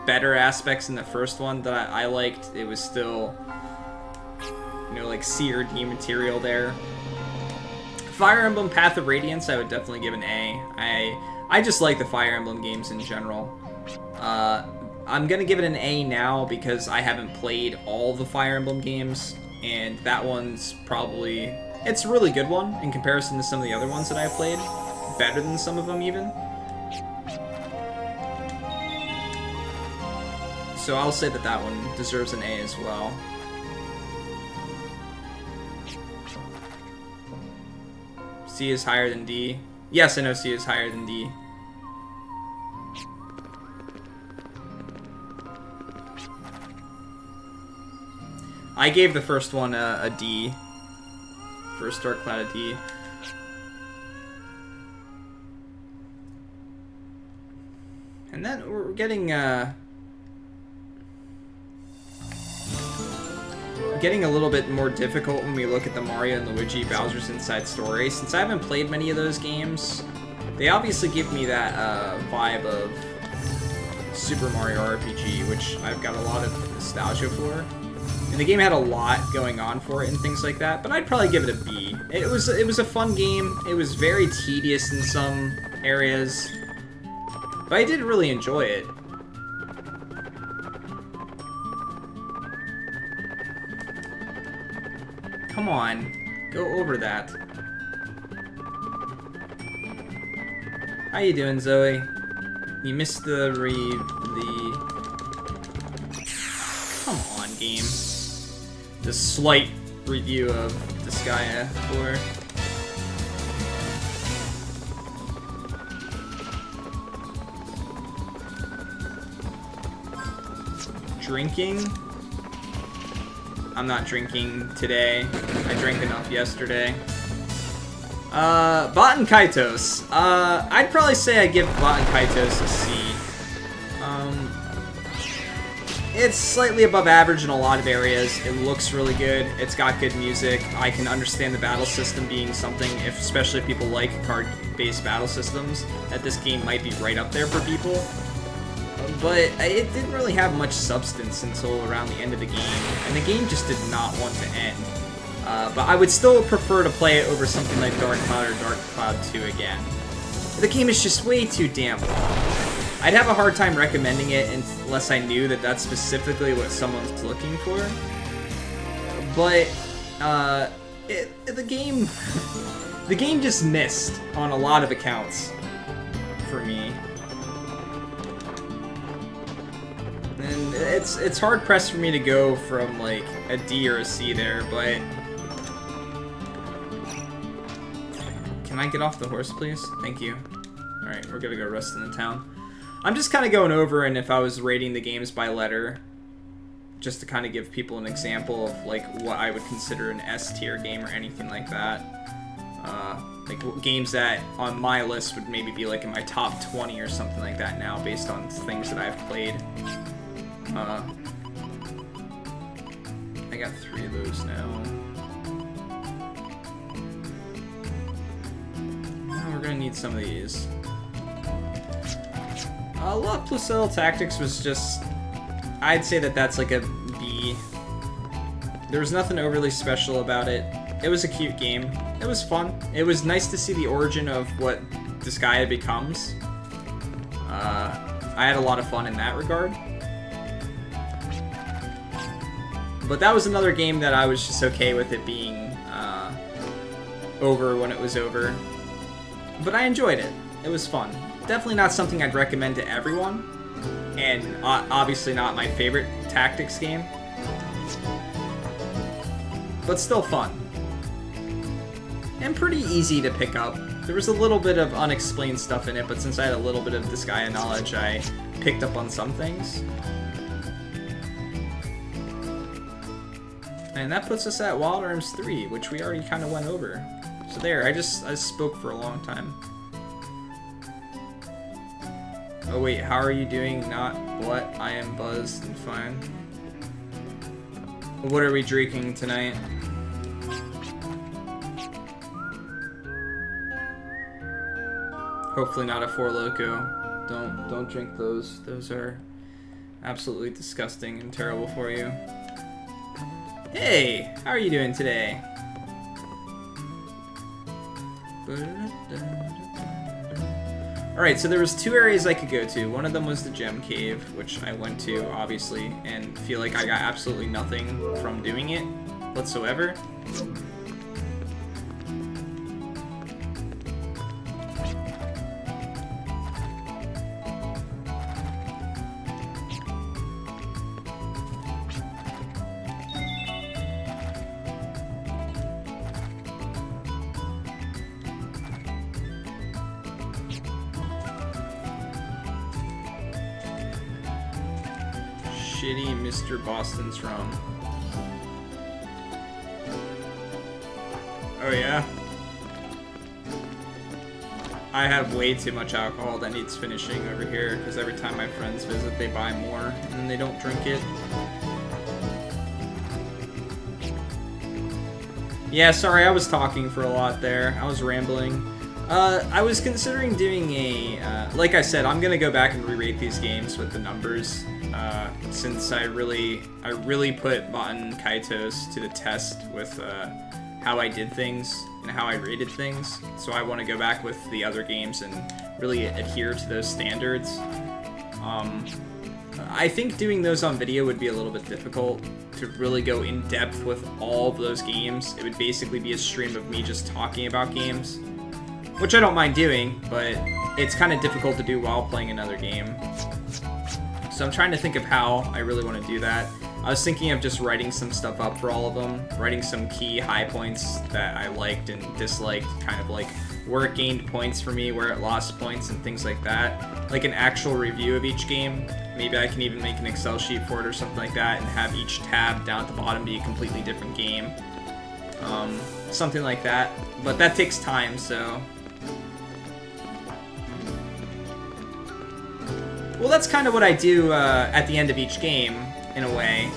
better aspects in the first one that I liked, it was still, you know, like C or D material there. Fire Emblem Path of Radiance, I would definitely give an A. I just like the Fire Emblem games in general. I'm gonna give it an A now because I haven't played all the Fire Emblem games, and that one's probably, it's a really good one in comparison to some of the other ones that I've played. Better than some of them even. So I'll say that that one deserves an A as well. C is higher than D. Yes, I know C is higher than D. I gave the first one a D. First Dark Cloud a D. And then we're getting a little bit more difficult when we look at the Mario and Luigi Bowser's Inside Story. Since I haven't played many of those games, they obviously give me that vibe of Super Mario RPG, which I've got a lot of nostalgia for. And the game had a lot going on for it and things like that, but I'd probably give it a B. It was a fun game. It was very tedious in some areas, but I did really enjoy it. Come on, go over that. How you doing, Zoe? You missed the Come on, game. The slight review of Disgaea 4. Drinking? I'm not drinking today. I drank enough yesterday. Baten Kaitos. I'd probably say I give Baten Kaitos a C. It's slightly above average in a lot of areas. It looks really good. It's got good music. I can understand the battle system being something, especially if people like card-based battle systems, that this game might be right up there for people. But it didn't really have much substance until around the end of the game, and the game just did not want to end. But I would still prefer to play it over something like Dark Cloud or Dark Cloud 2 again. The game is just way too damn long. I'd have a hard time recommending it unless I knew that that's specifically what someone's looking for. But the game just missed on a lot of accounts for me. And it's hard pressed for me to go from like a D or a C there, but can I get off the horse, please? Thank you. Alright, we're gonna go rest in the town. I'm just kind of going over, and if I was rating the games by letter, just to kind of give people an example of like what I would consider an S tier game or anything like that. Like games that on my list would maybe be like in my top 20 or something like that now, based on things that I've played. I got 3 of those now. We're gonna need some of these. La Placelle Tactics was just, I'd say that that's like a B. There was nothing overly special about it. It was a cute game. It was fun. It was nice to see the origin of what Disgaea becomes. I had a lot of fun in that regard. But that was another game that I was just okay with it being over when it was over. But I enjoyed it. It was fun. Definitely not something I'd recommend to everyone. And obviously not my favorite tactics game. But still fun. And pretty easy to pick up. There was a little bit of unexplained stuff in it, but since I had a little bit of Disgaea knowledge, I picked up on some things. And that puts us at Wild Arms 3, which we already kind of went over. So there, I spoke for a long time. Oh wait, how are you doing? Not what? I am buzzed and fine. What are we drinking tonight? Hopefully not a Four Loko. Don't drink those. Those are absolutely disgusting and terrible for you. Hey, how are you doing today? Alright, so there was 2 areas I could go to. One of them was the Gem Cave, which I went to, obviously, and feel like I got absolutely nothing from doing it whatsoever. Shitty Mr. Boston's rum. Oh yeah? I have way too much alcohol that needs finishing over here, because every time my friends visit they buy more, and then they don't drink it. Yeah, sorry, I was talking for a lot there. I was rambling. I was considering doing a, like I said, I'm gonna go back and re-rate these games with the numbers, since I really put Baten Kaitos to the test with, how I did things and how I rated things. So I want to go back with the other games and really adhere to those standards. I think doing those on video would be a little bit difficult to really go in depth with all of those games. It would basically be a stream of me just talking about games, which I don't mind doing, but it's kind of difficult to do while playing another game. So I'm trying to think of how I really want to do that. I was thinking of just writing some stuff up for all of them, writing some key high points that I liked and disliked, kind of like where it gained points for me, where it lost points, and things like that. Like an actual review of each game. Maybe I can even make an Excel sheet for it or something like that and have each tab down at the bottom be a completely different game. Something like that. But that takes time, so... Well, that's kind of what I do at the end of each game, in a way.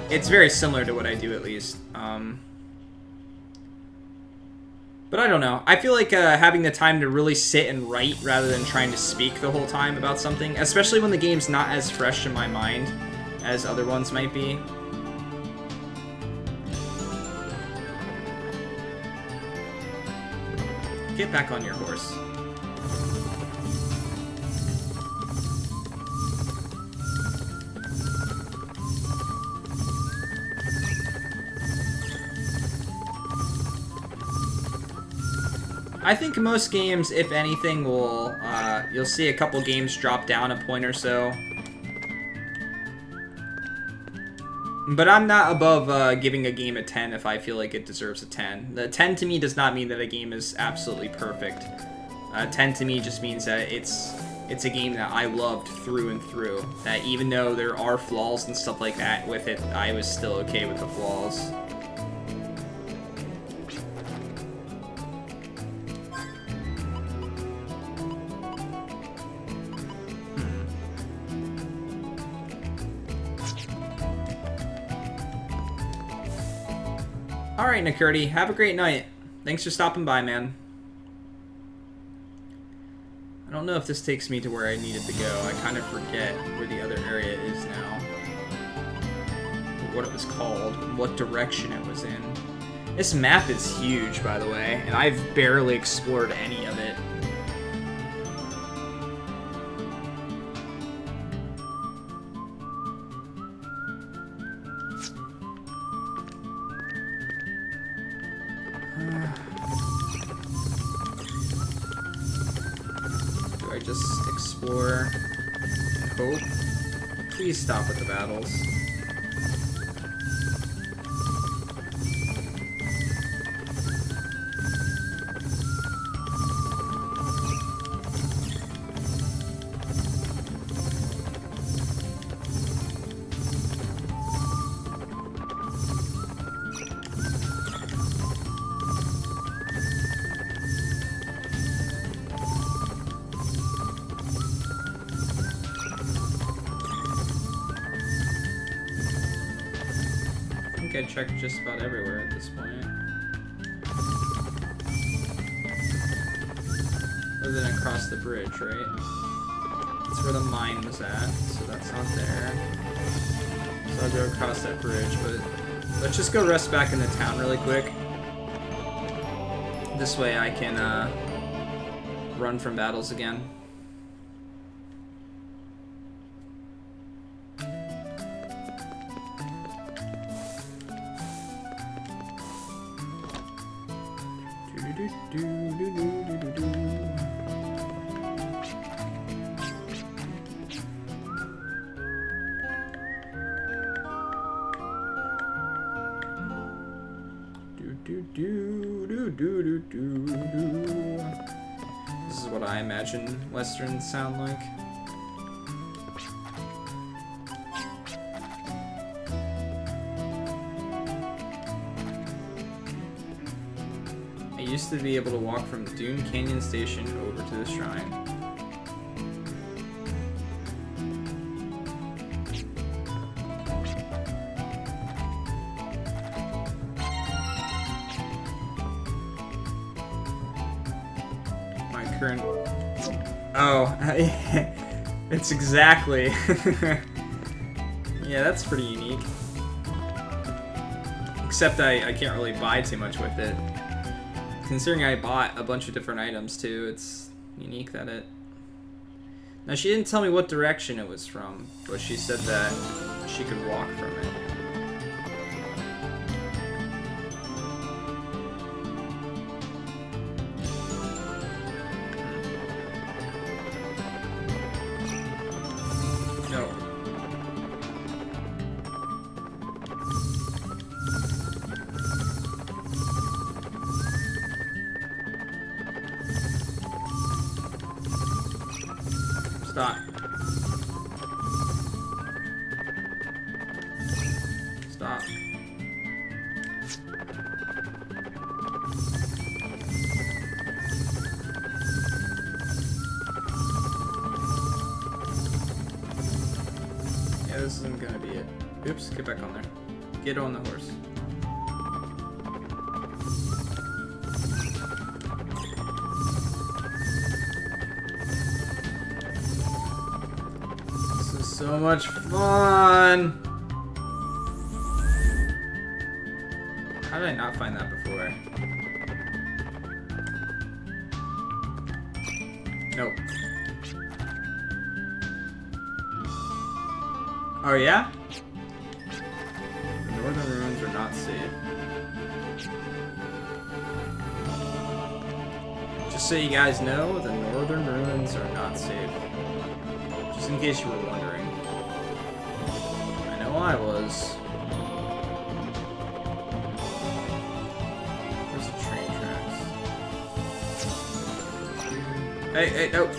It's very similar to what I do, at least. But I don't know. I feel like having the time to really sit and write rather than trying to speak the whole time about something, especially when the game's not as fresh in my mind as other ones might be. Get back on your horse. I think most games, if anything, will, you'll see a couple games drop down a point or so. But I'm not above giving a game a 10 if I feel like it deserves a 10. The 10 to me does not mean that a game is absolutely perfect. 10 to me just means that it's a game that I loved through and through. That even though there are flaws and stuff like that with it, I was still okay with the flaws. Alright, Nakurti, have a great night. Thanks for stopping by, man. I don't know if this takes me to where I needed to go. I kind of forget where the other area is now. What it was called, what direction it was in. This map is huge, by the way, and I've barely explored any of it. I just explore and hope. Please stop with the battles. I checked just about everywhere at this point. Other than across the bridge, right? That's where the mine was at, so that's not there. So I'll go across that bridge, but let's just go rest back in the town really quick. This way I can run from battles again. This is what I imagine westerns sound like. I used to be able to walk from Dune Canyon Station over to the shrine. Current. Oh, it's exactly. Yeah, that's pretty unique. Except I can't really buy too much with it. Considering I bought a bunch of different items too, it's unique that it... Now, she didn't tell me what direction it was from, but she said that she could walk from it. Stop. Stop. Yeah, this isn't gonna be it. Oops, get back on there. Get on the horse. So much fun! How did I not find that before? Nope. Oh yeah? The northern ruins are not safe. Just so you guys know, the northern ruins are not safe. Just in case you were wondering. I know I was. Where's the train tracks? Hey, hey, no!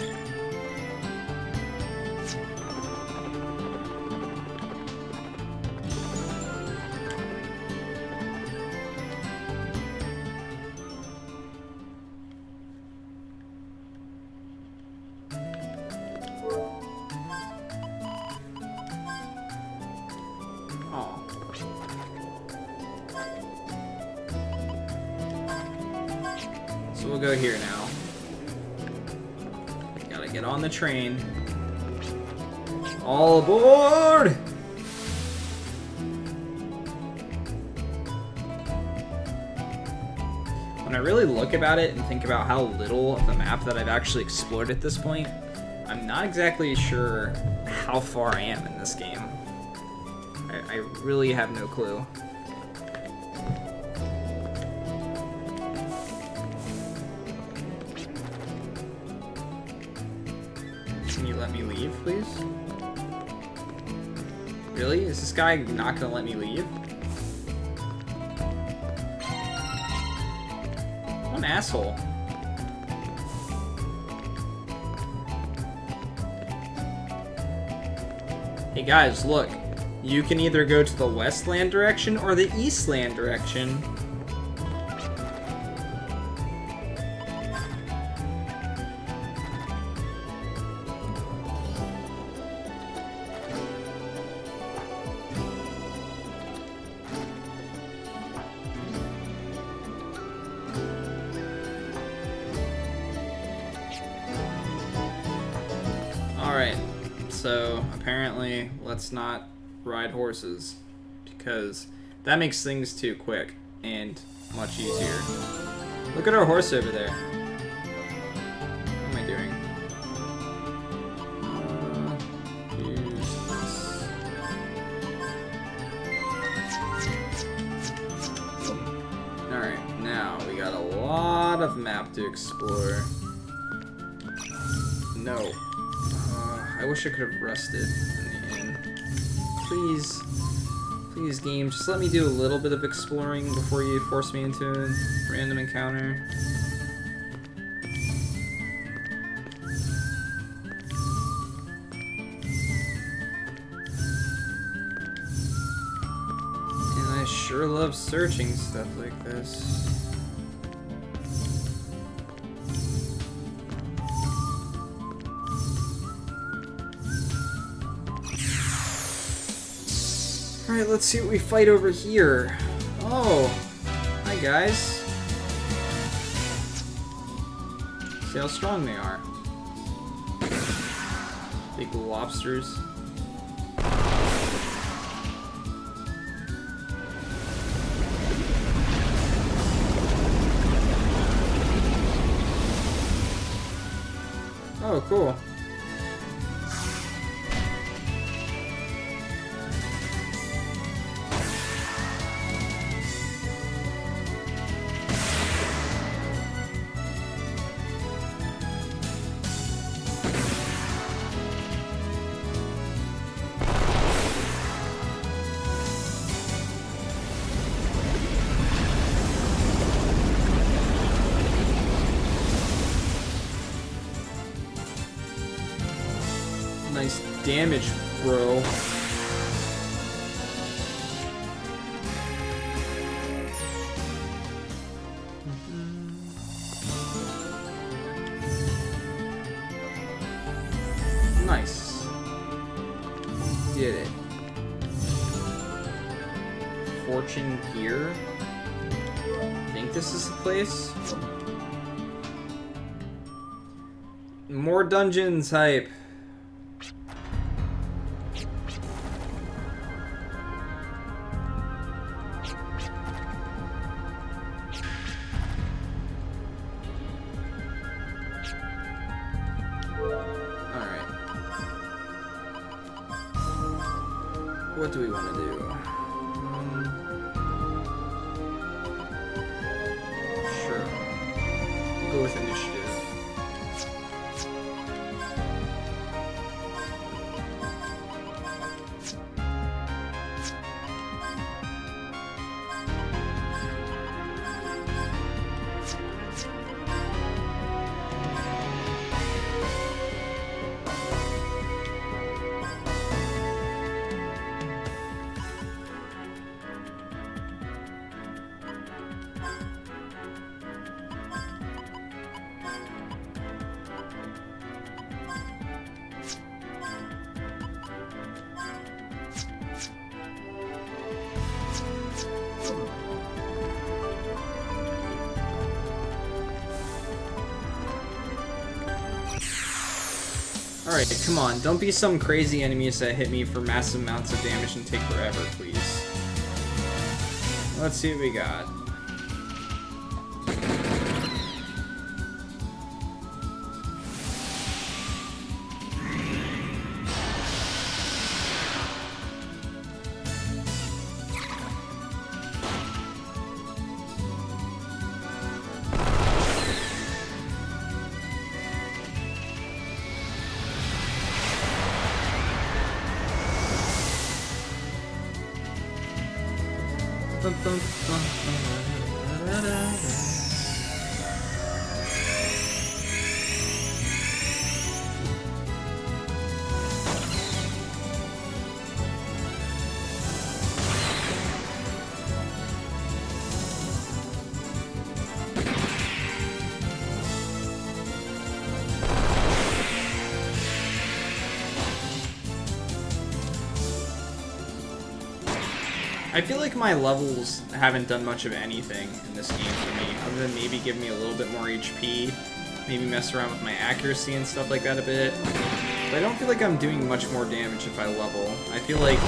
So we'll go here now. Gotta get on the train. All aboard! When I really look about it and think about how little of the map that I've actually explored at this point, I'm not exactly sure how far I am in this game. I really have no clue. Can you let me leave, please? Really? Is this guy not gonna let me leave? What an asshole. Hey guys, look. You can either go to the Westland direction or the Eastland direction. Alright, so apparently let's not ride horses because that makes things too quick and much easier. Look at our horse over there. What am I doing? Use this. Alright, now we got a lot of map to explore. No. I wish I could have rested in the inn. Please, please game, just let me do a little bit of exploring before you force me into a random encounter. And I sure love searching stuff like this. Alright, let's see what we fight over here. Oh, hi guys. See how strong they are. Big lobsters. Oh, cool. Nice damage, bro. Nice. Did it. Fortune here. I think this is the place. More dungeons hype. What do we want to do? Sure. We'll go with initiative. Alright, come on. Don't be some crazy enemies that hit me for massive amounts of damage and take forever, please. Let's see what we got. I feel like my levels haven't done much of anything in this game for me, other than maybe give me a little bit more HP, maybe mess around with my accuracy and stuff like that a bit. But I don't feel like I'm doing much more damage if I level. I feel like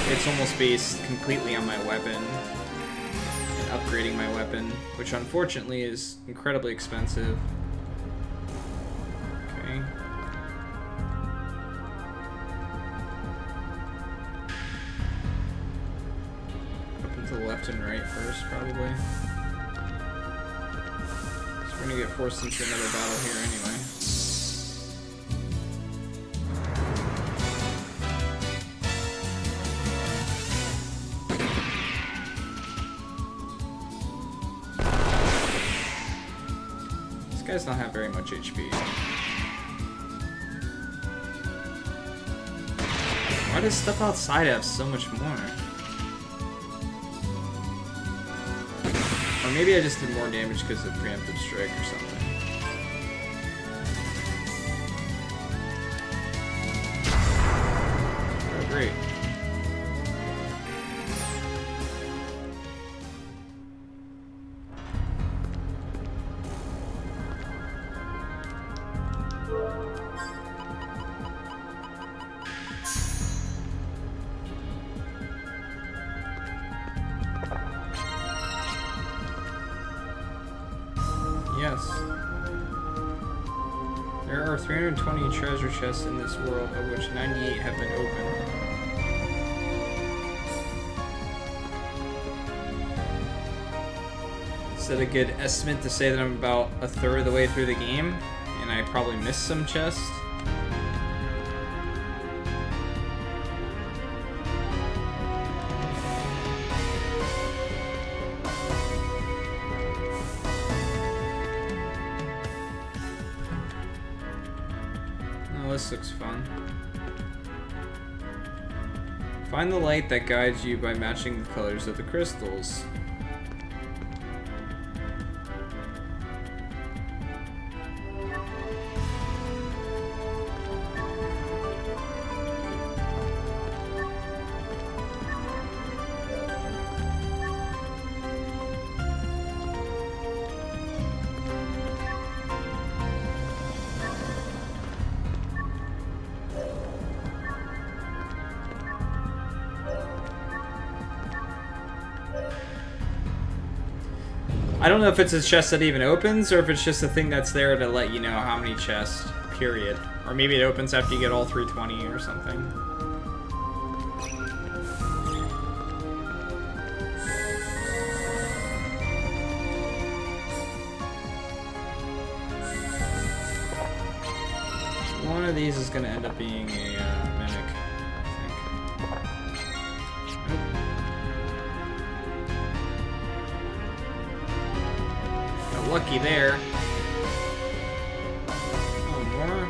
it's almost based completely on my weapon and upgrading my weapon, which unfortunately is incredibly expensive. Okay. To the left and right first, probably. So we're gonna get forced into another battle here anyway. This guy's not have very much HP. Why does stuff outside have so much more? Or maybe I just did more damage because of preemptive strike or something. Oh, great. Yes. There are 320 treasure chests in this world, of which 98 have been opened. Is that a good estimate to say that I'm about a third of the way through the game, and I probably missed some chests? This looks fun. Find the light that guides you by matching the colors of the crystals. I don't know if it's a chest that even opens, or if it's just a thing that's there to let you know how many chests, period. Or maybe it opens after you get all 320 or something. One of these is going to end up being a mimic, I think. Nope. Lucky there. Oh, more.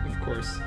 Of course.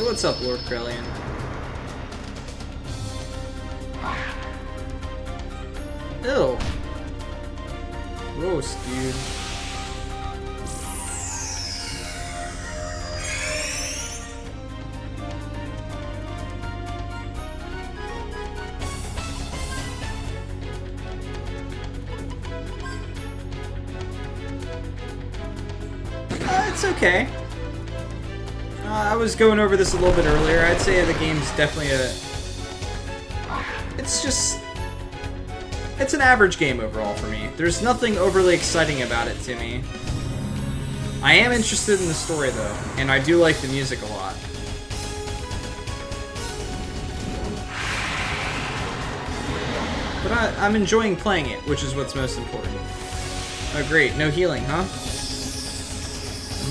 what's up, Lord Krellian. Ew. Gross, dude. It's okay. I was going over this a little bit earlier. I'd say the game's definitely it's an average game overall for me. There's nothing overly exciting about it to me. I am interested in the story though, and I do like the music a lot. But I'm enjoying playing it, which is what's most important. Oh great, no healing, huh?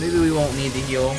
Maybe we won't need to heal.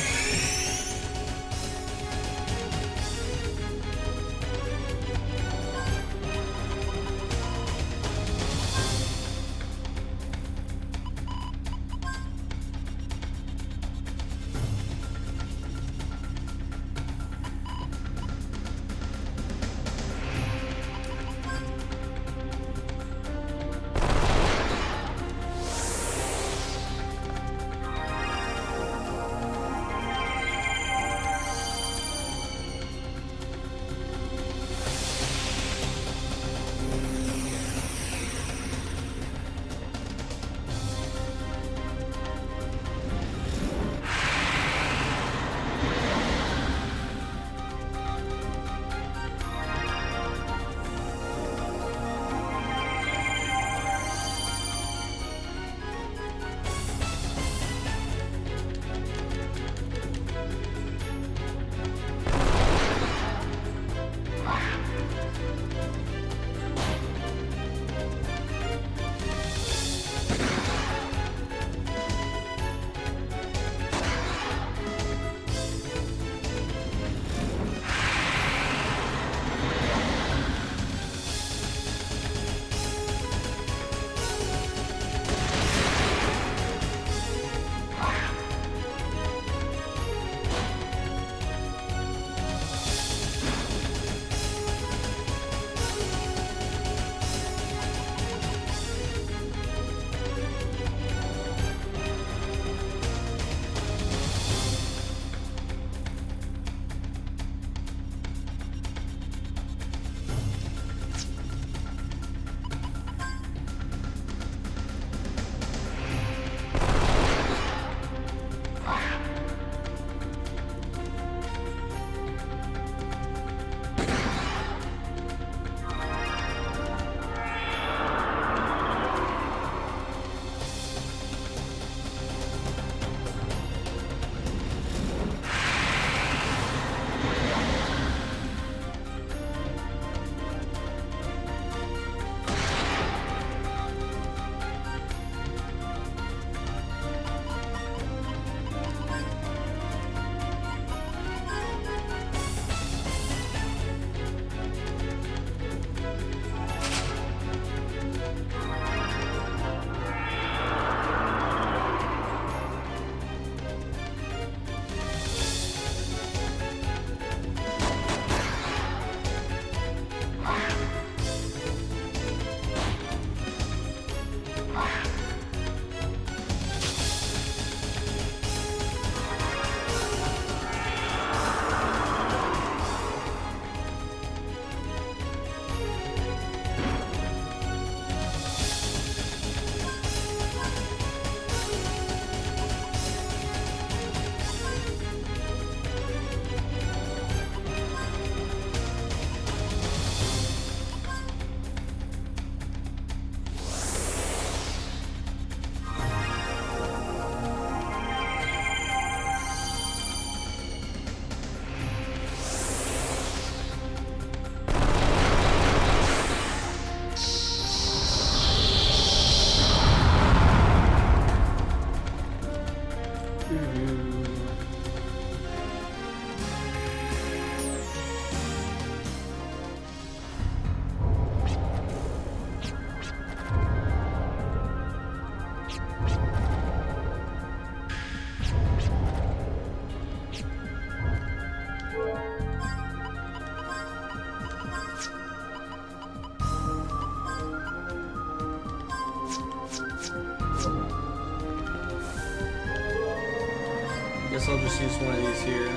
guess I'll just use one of these here.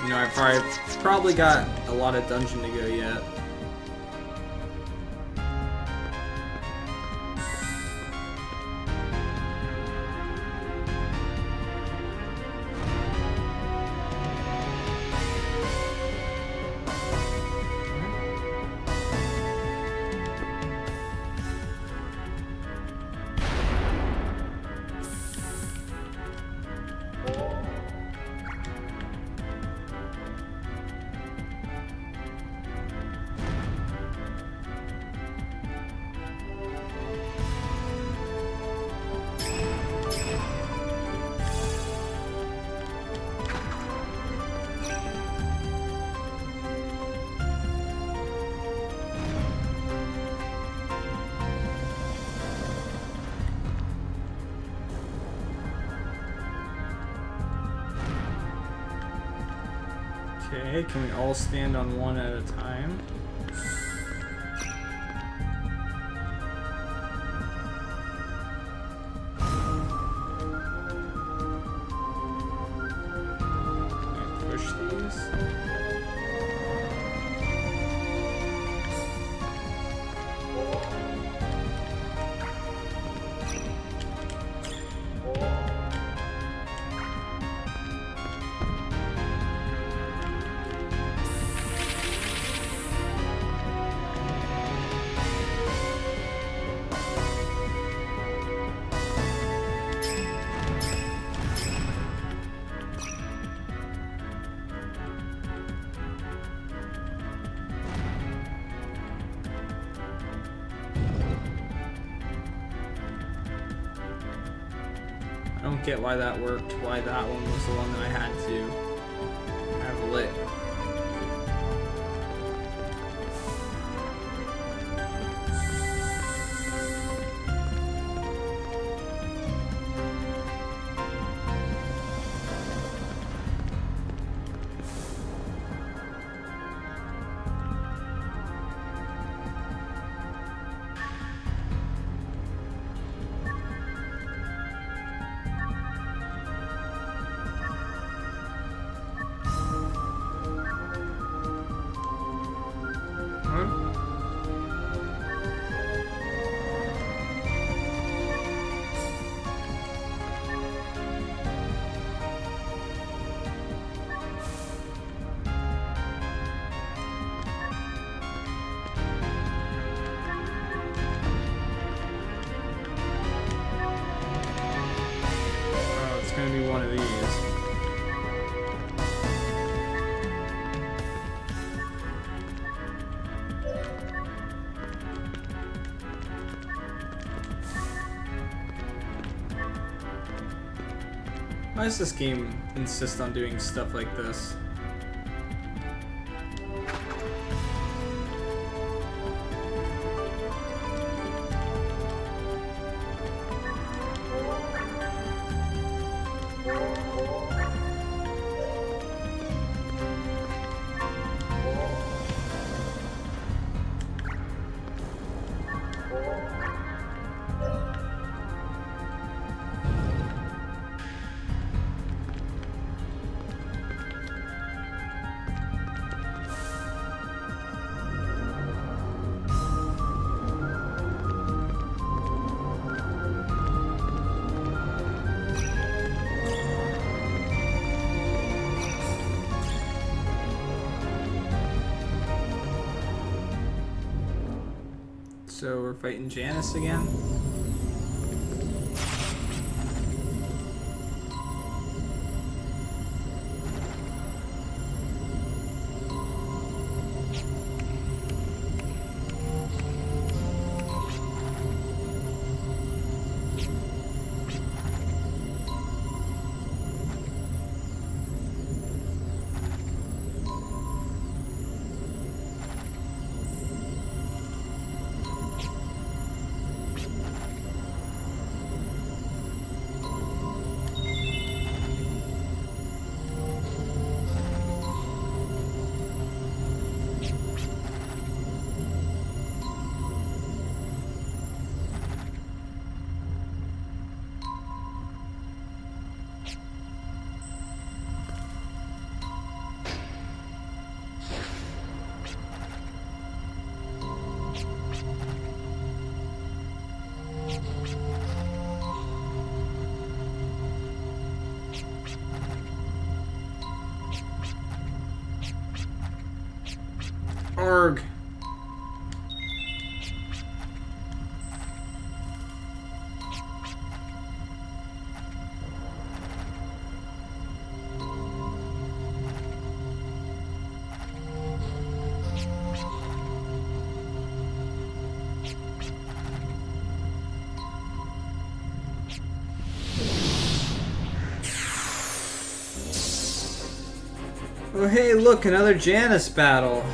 You know, I've probably got a lot of dungeon to go yet. Okay, can we all stand on one at a time? Can I push these? I don't get why that worked, why that one was the one that I had to have lit. Gonna be one of these. Why does this game insist on doing stuff like this? So we're fighting Janice again. Arg. Oh hey, look, another Janus battle.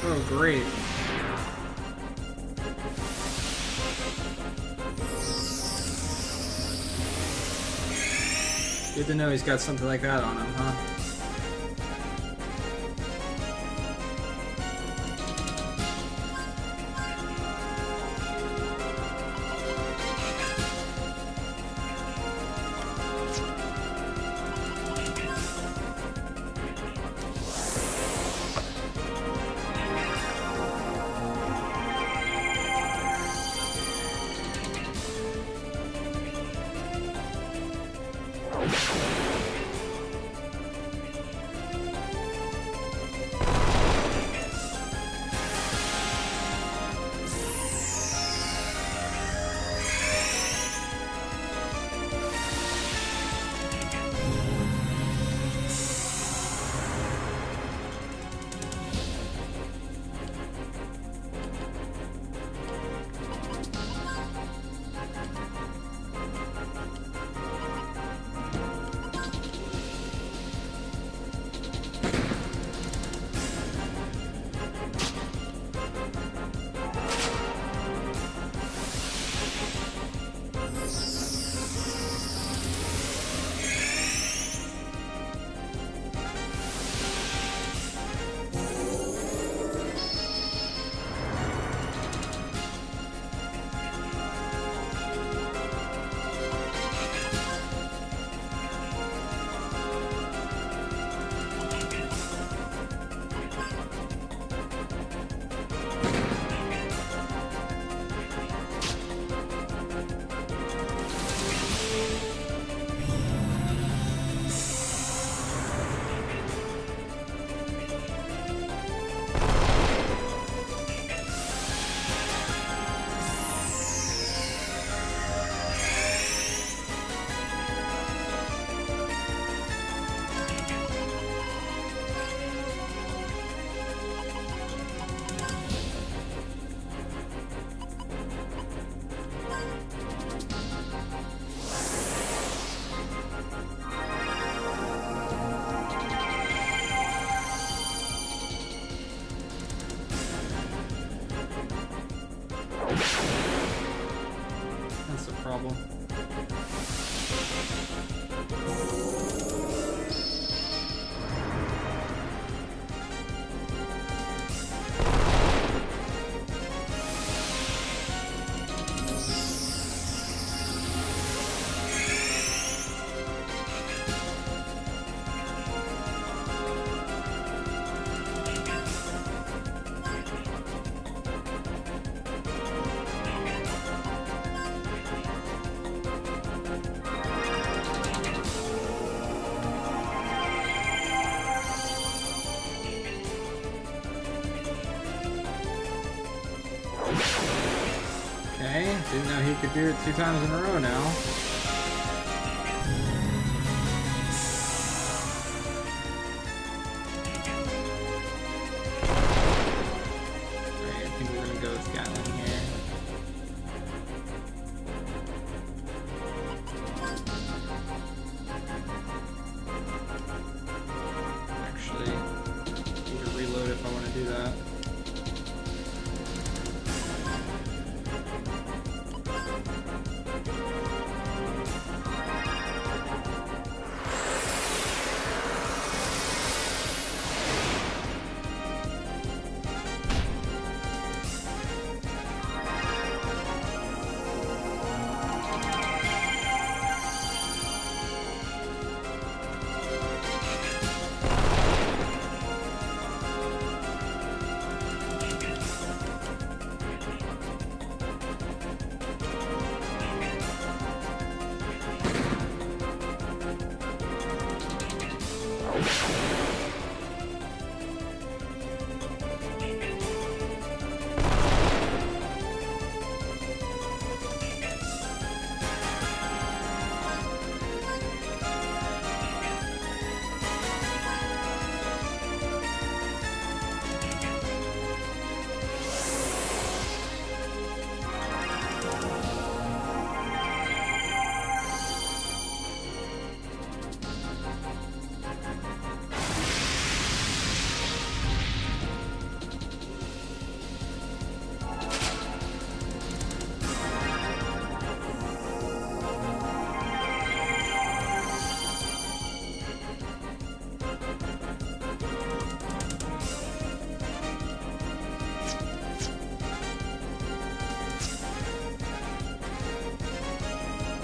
Oh, great. Good to know he's got something like that on him, huh? problem. Okay, didn't know he could do it 2 times in a row now. Alright, I think we're gonna go with Gatlin here. Actually, I need to reload if I want to do that.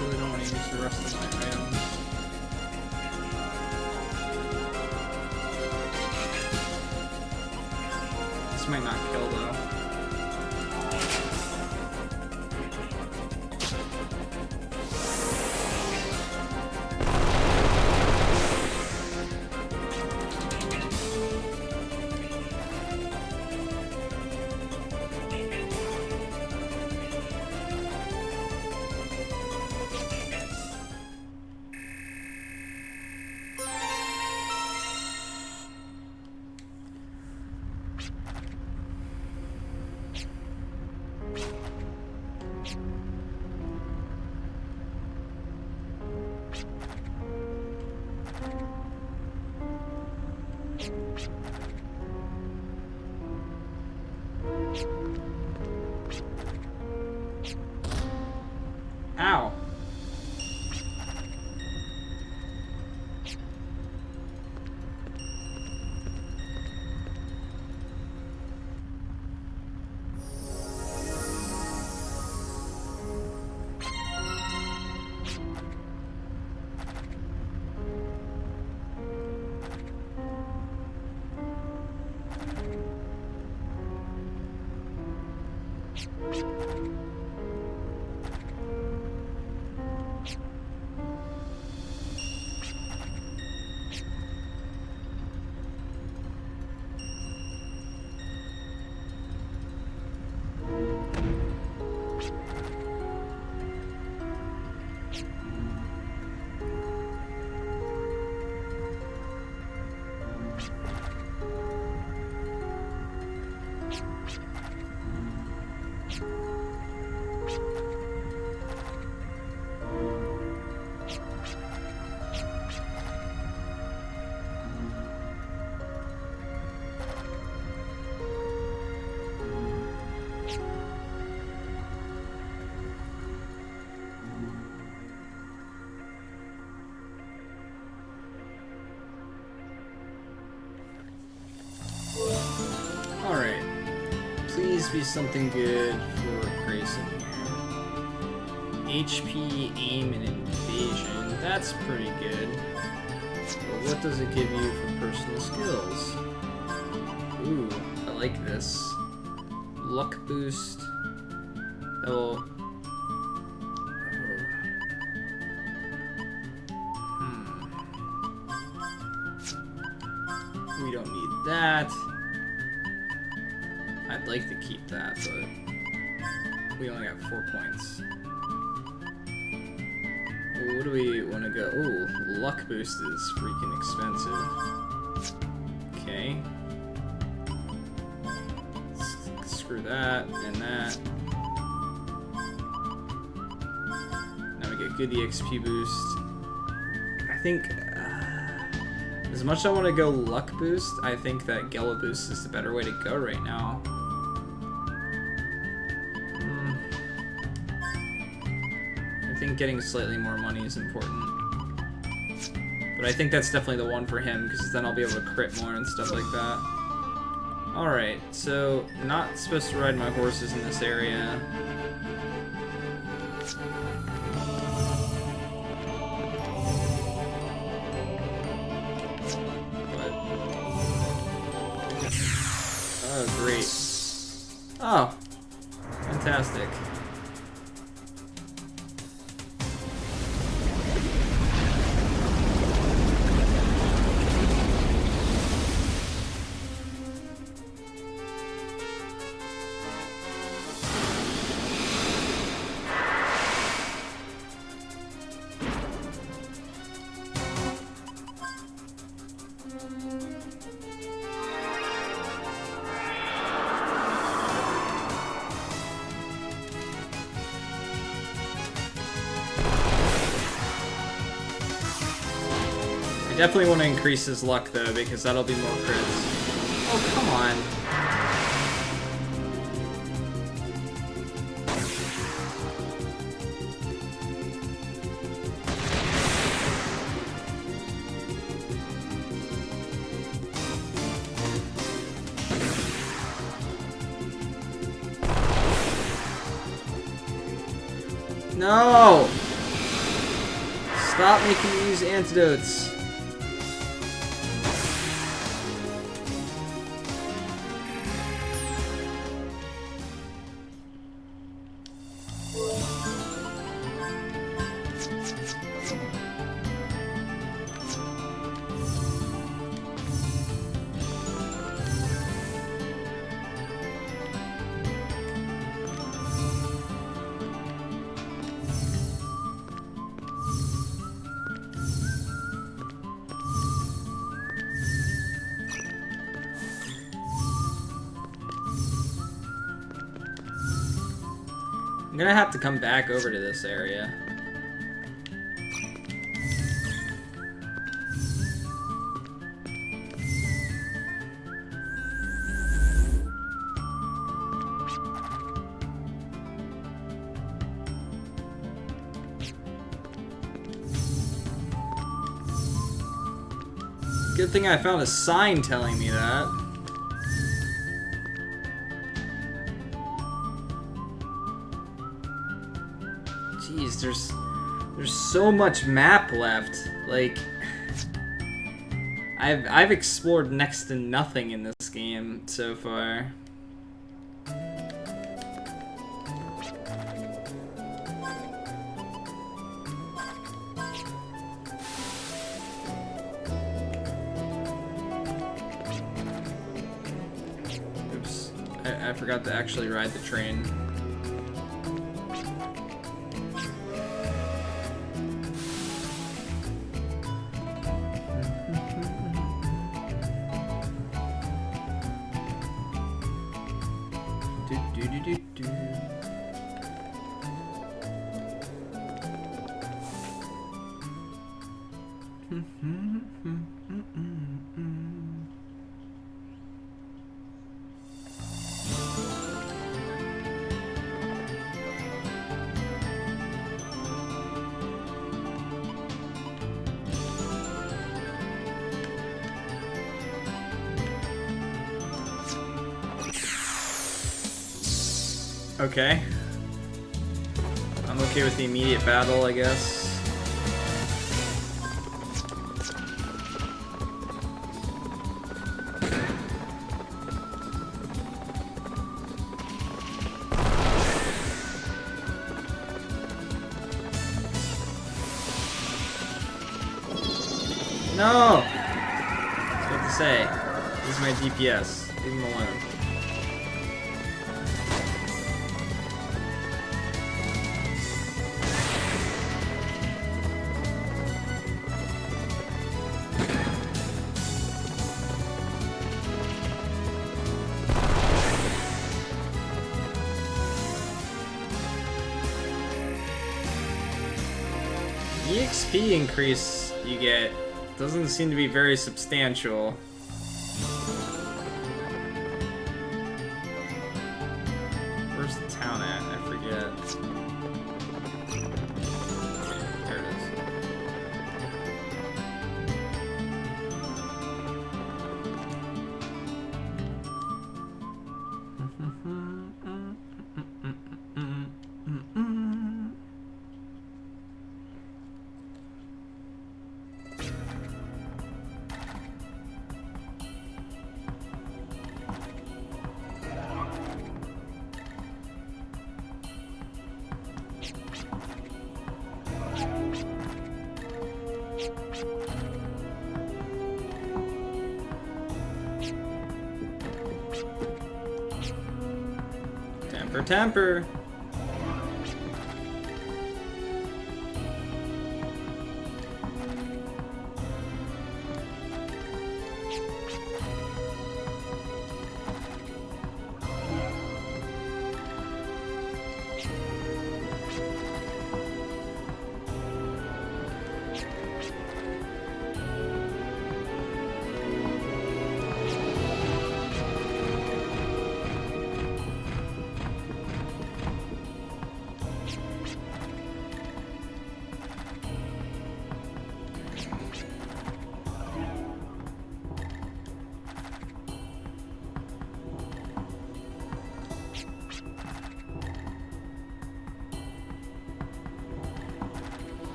Really don't want to use the rest of my items. This might not kill though. Ow. Please be something good for Grayson here. HP, aim, and invasion. That's pretty good. But what does it give you for personal skills? Ooh, I like this. Luck boost. Oh. We don't need that. I'd like to keep that, but we only got 4 points. What do we want to go? Ooh, luck boost is freaking expensive. Okay. Screw that and that. Now we get good EXP boost. I think, as much as I want to go luck boost, I think that Gala boost is the better way to go right now. I think getting slightly more money is important. But I think that's definitely the one for him, because then I'll be able to crit more and stuff like that. Alright, so not supposed to ride my horses in this area. But... oh, great. Oh, fantastic. Definitely want to increase his luck though, because that'll be more crits. Oh, come on. No! Stop making me use antidotes. I'm gonna have to come back over to this area. Good thing I found a sign telling me that. Jeez, there's so much map left. Like, I've explored next to nothing in this game so far. Oops, I forgot to actually ride the train. Okay. I'm okay with the immediate battle, I guess. No! That's what to say. This is my DPS. Leave him alone. The EXP increase you get doesn't seem to be very substantial. Where's the town at? I forget. There it is. Temper.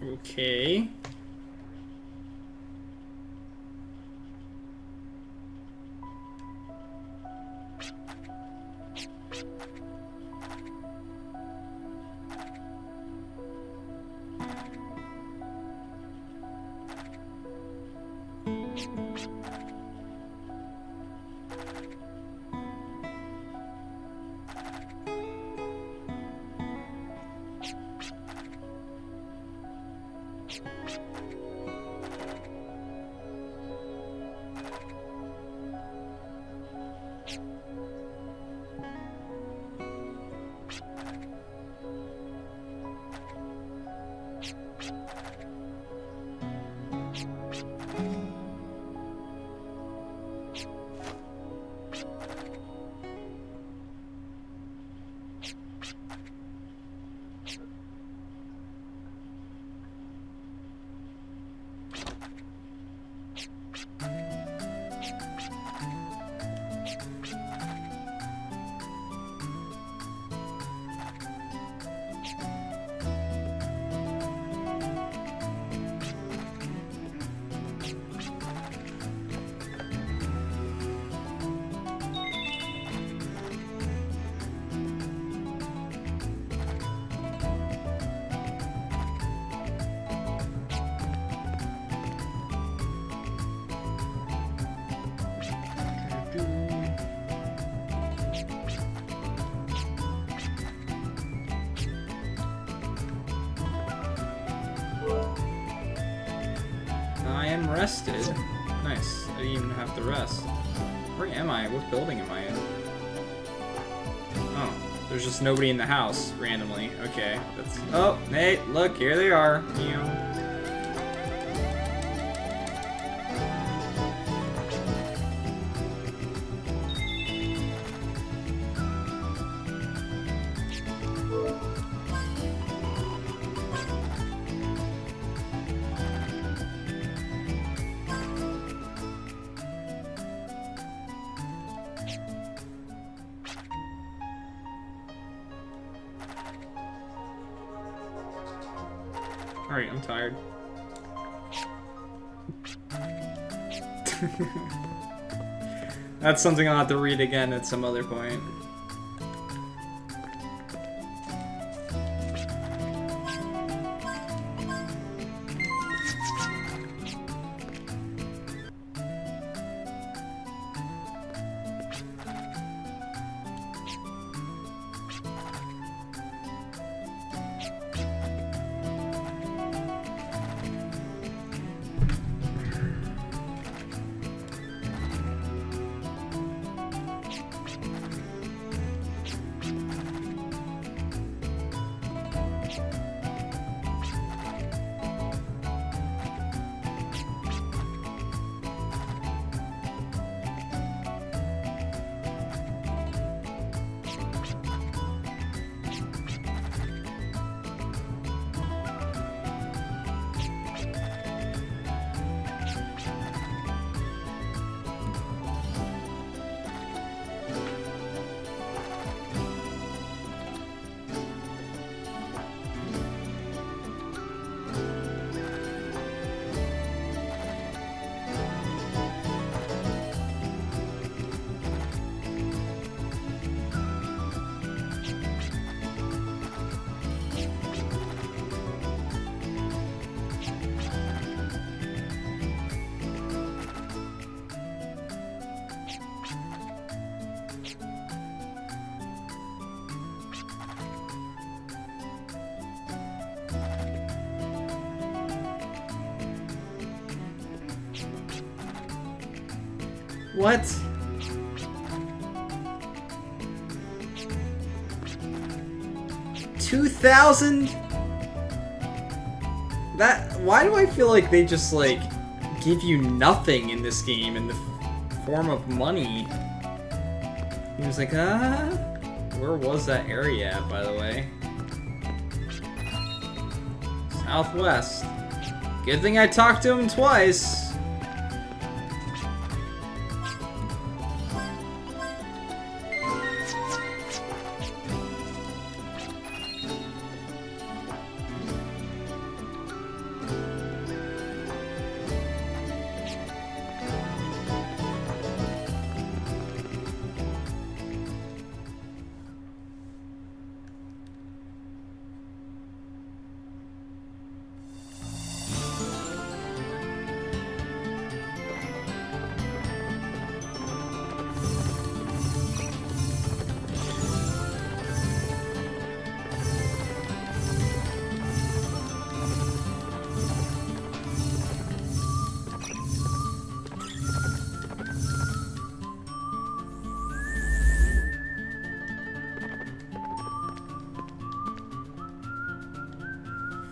Okay. I'm rested. Nice. I didn't even have to rest. Where am I? What building am I in? Oh, there's just nobody in the house randomly. Okay. That's. Oh, hey, look, here they are. Alright, I'm tired. That's something I'll have to read again at some other point. What? $2,000? That, why do I feel like they just like give you nothing in this game in the form of money? He was like, where was that area at, by the way? Southwest. Good thing I talked to him twice.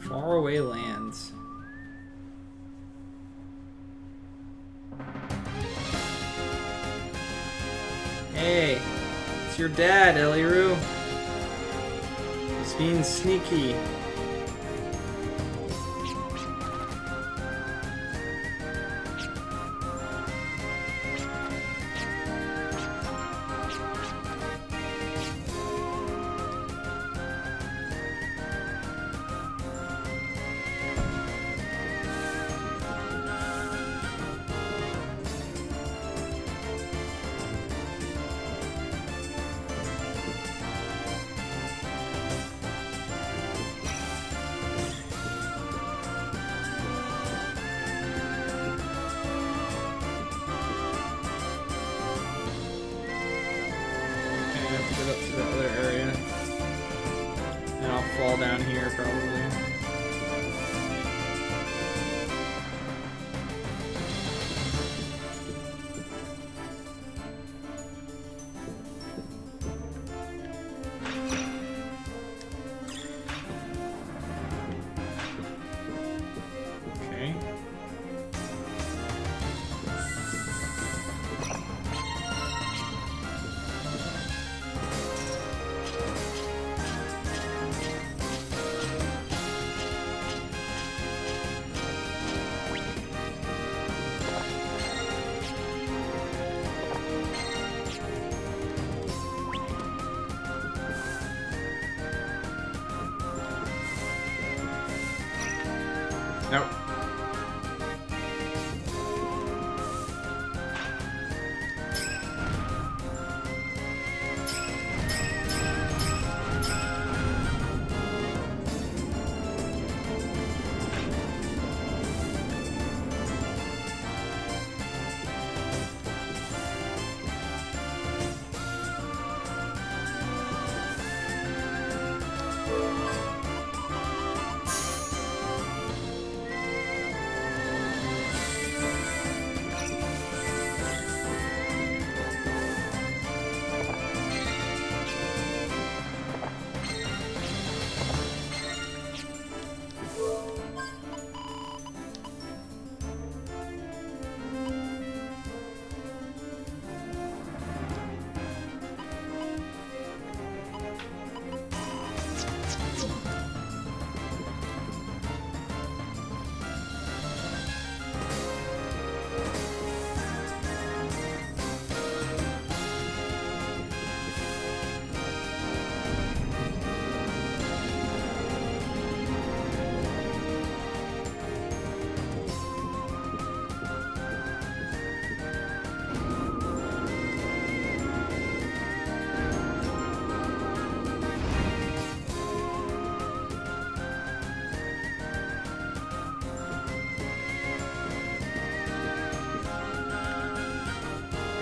Faraway lands. Hey, it's your dad, Eliru. He's being sneaky. Up to the other area, and I'll fall down here probably. Nope.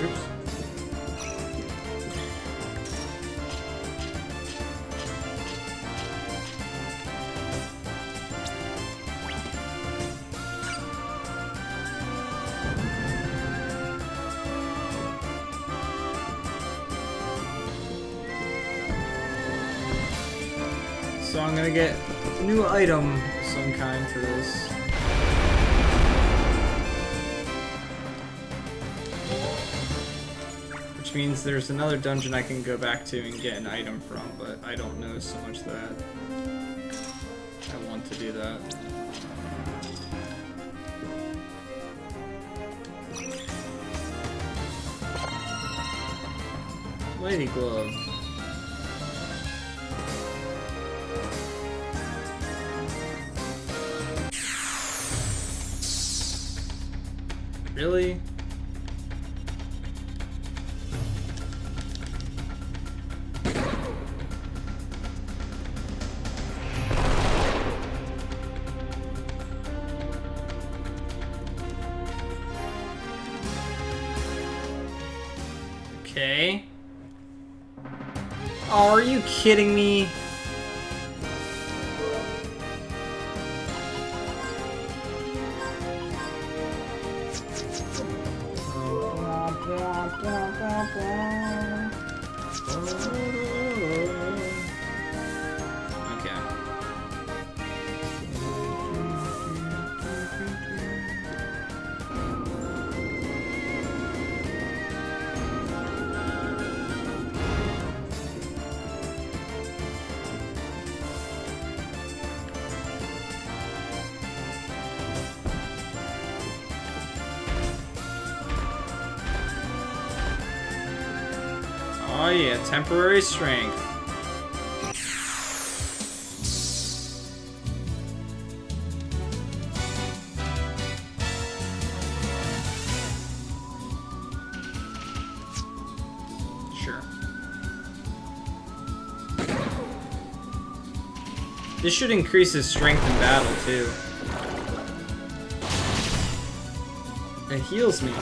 Oops. So I'm gonna get a new item of some kind for this. Which means there's another dungeon I can go back to and get an item from, but I don't know so much that I want to do that. Lady Glove. Really? Okay. Oh, are you kidding me? Okay. Oh yeah, temporary strength. Sure. This should increase his strength in battle too. It heals me.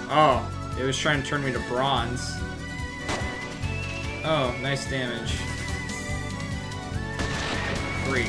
Oh. It was trying to turn me to bronze. Oh, nice damage. 3.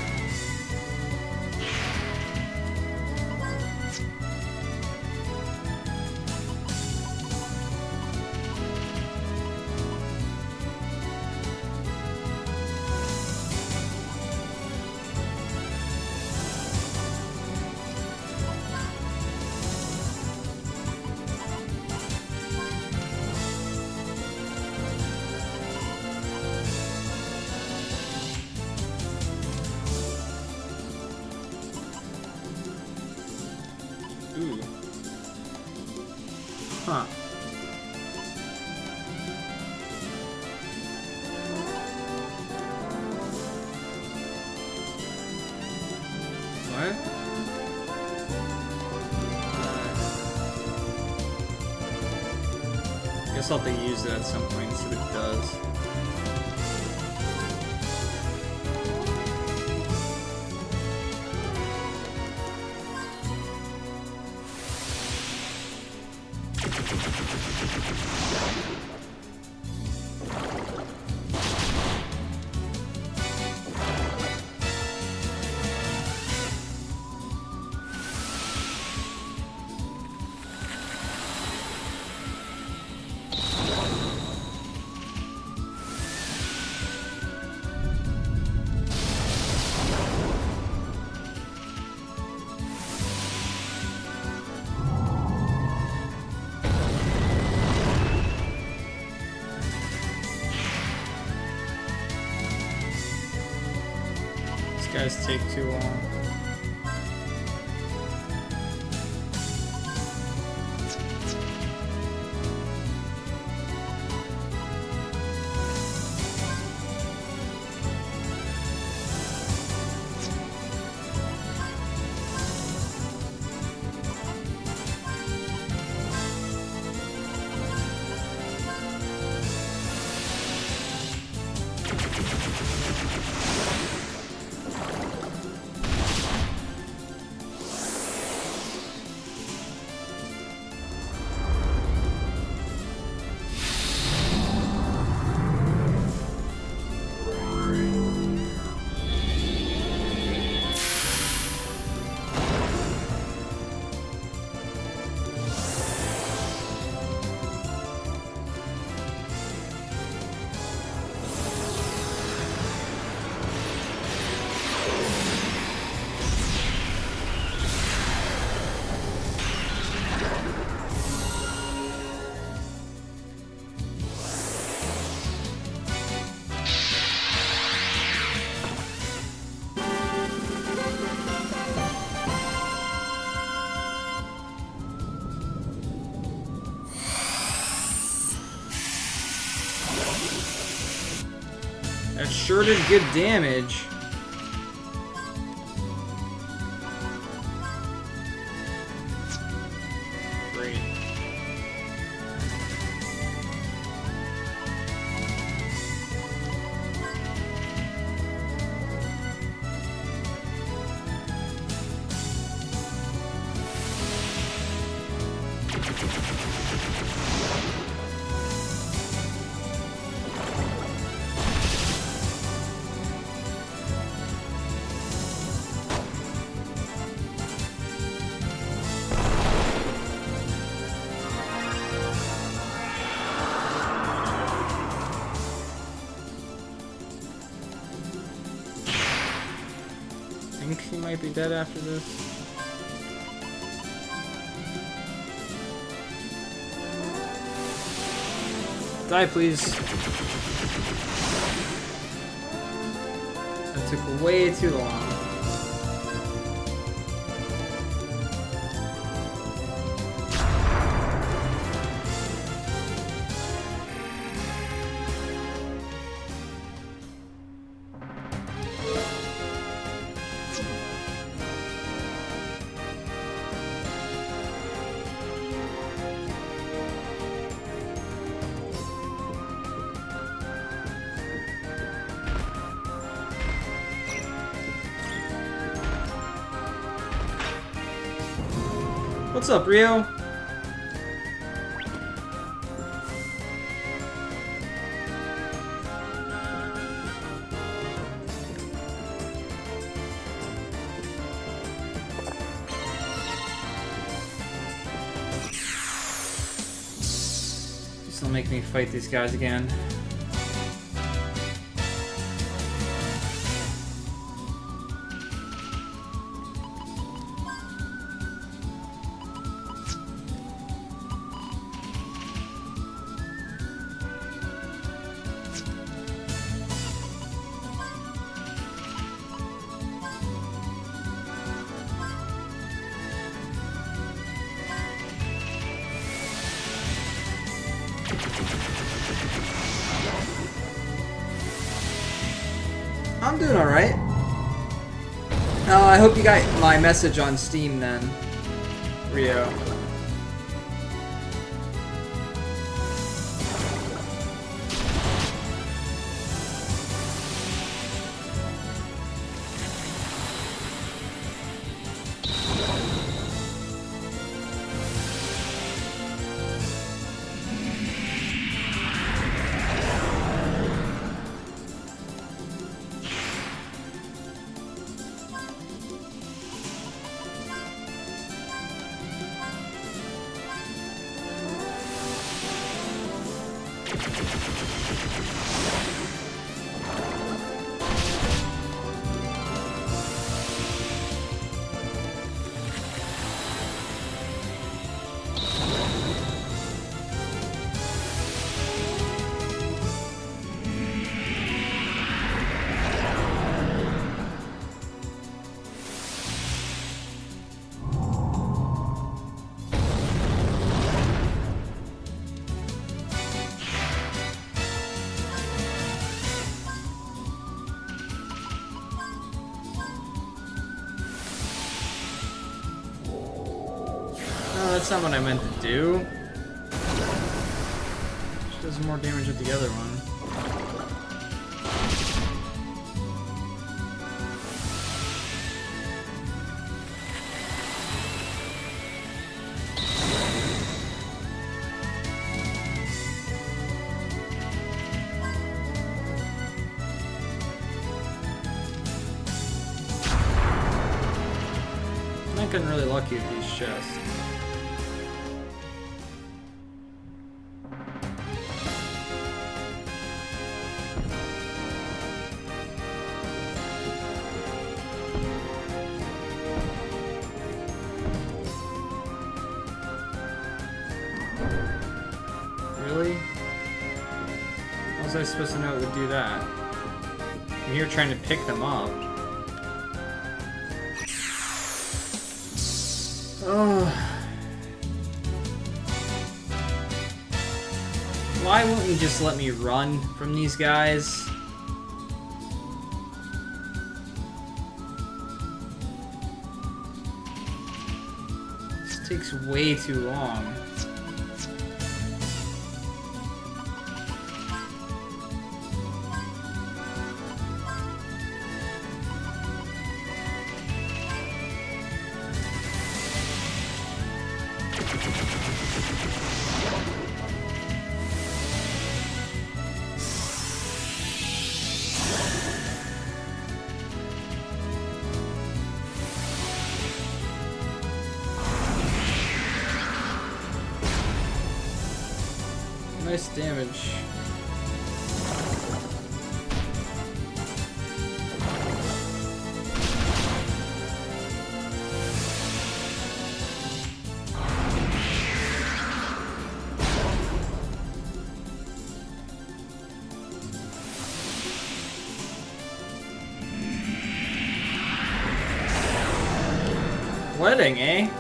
guess I'll have to use it at some point and see what it does. Guys take too long. That sure did good damage. Great. I think he might be dead after this. Die, please. That took way too long. What's up, Rio? Just don't make me fight these guys again. I'm doing alright. I hope you got my message on Steam then, Rio. That's not what I meant to do. She does more damage with the other one. I'm not getting really lucky with these chests. Really? How was I supposed to know it would do that? I'm here trying to pick them up. Oh. Why won't you just let me run from these guys? This takes way too long. Nice damage. Wedding, eh?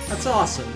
That's awesome.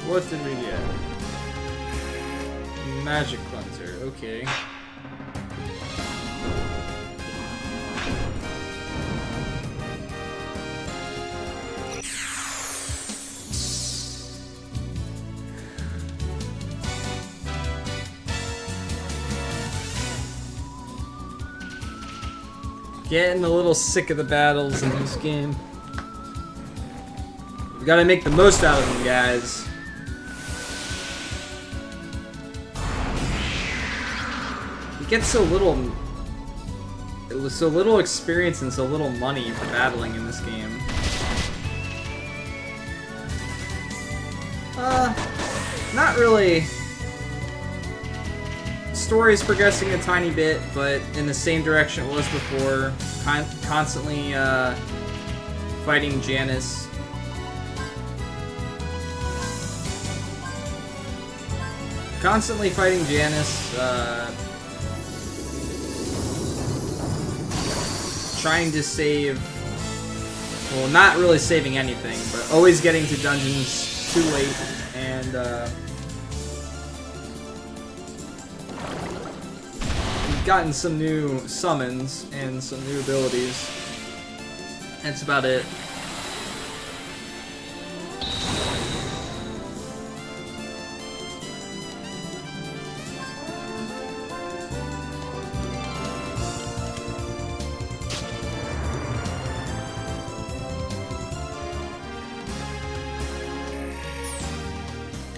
What did we get? Magic cleanser, okay. Getting a little sick of the battles in this game. We gotta make the most out of them, guys. You get so little experience and so little money for battling in this game. Not really. Story's progressing a tiny bit, but in the same direction it was before. Constantly fighting Janice. Constantly fighting Janice. Trying to save. Well, not really saving anything, but always getting to dungeons too late, and gotten some new summons and some new abilities. That's about it.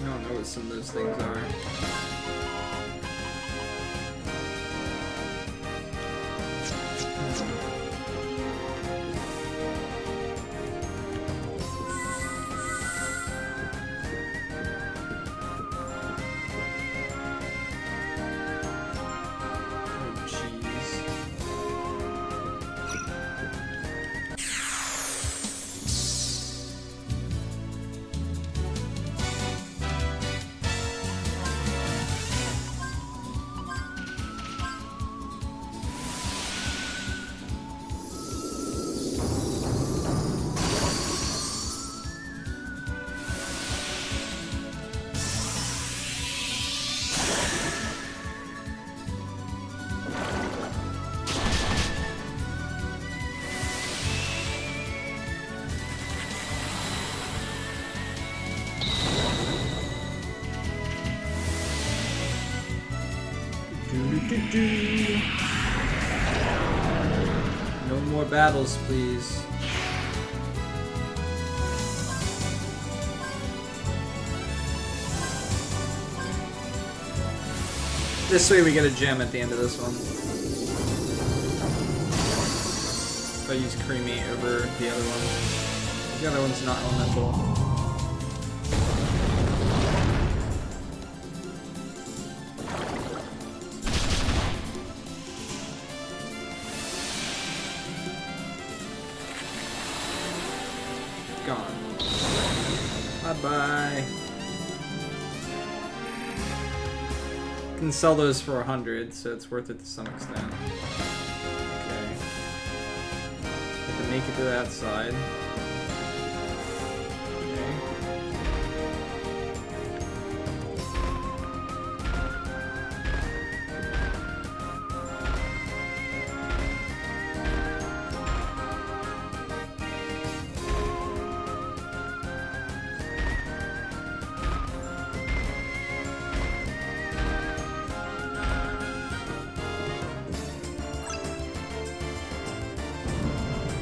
I don't know what some of those things are. No more battles, please. This way we get a gem at the end of this one. If I use Creamy over the other one. The other one's not elemental. Gone. Bye-bye. Can sell those for 100, so it's worth it to some extent. Okay. Have to make it to that side.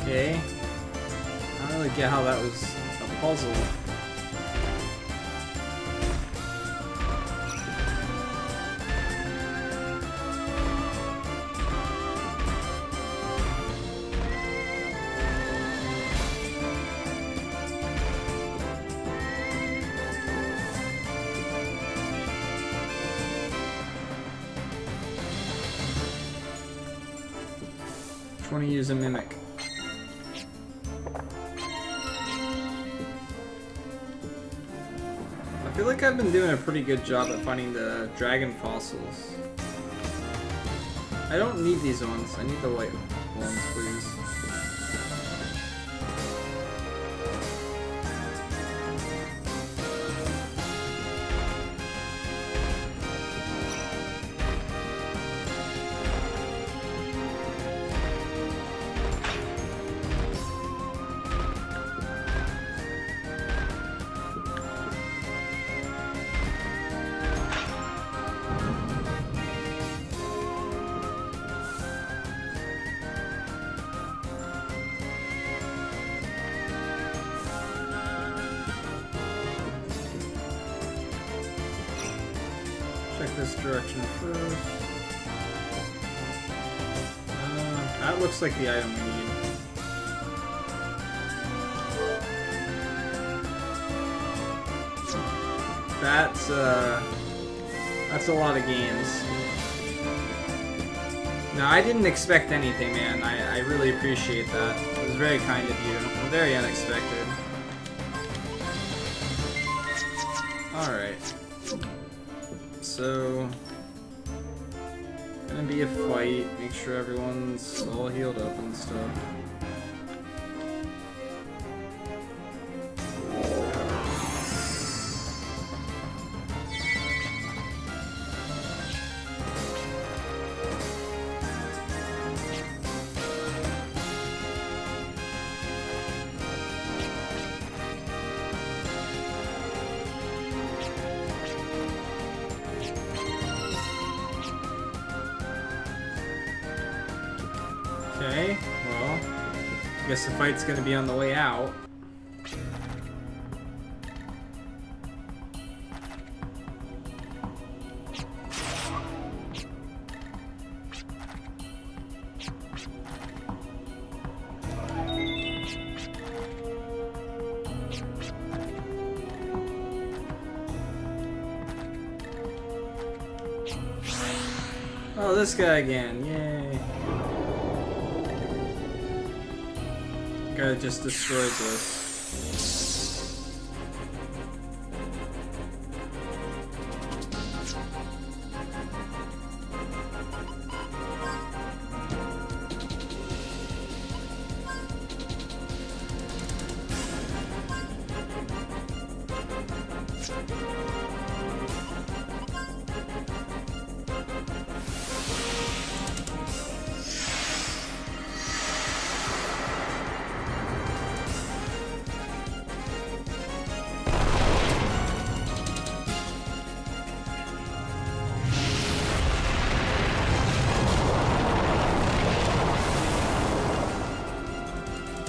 Okay. I don't really get how that was a puzzle. I want to use a mimic. I feel like I've been doing a pretty good job at finding the dragon fossils. I don't need these ones. I need the white ones, please. Check this direction first. That looks like the item we need. That's a lot of games. No, I didn't expect anything, man. I really appreciate that. It was very kind of you. Very unexpected. Alright. So... gonna be a fight. Make sure everyone's all healed up and stuff. Okay, well, I guess the fight's gonna be on the way out. Oh, this guy again, yay. Guy just destroyed this.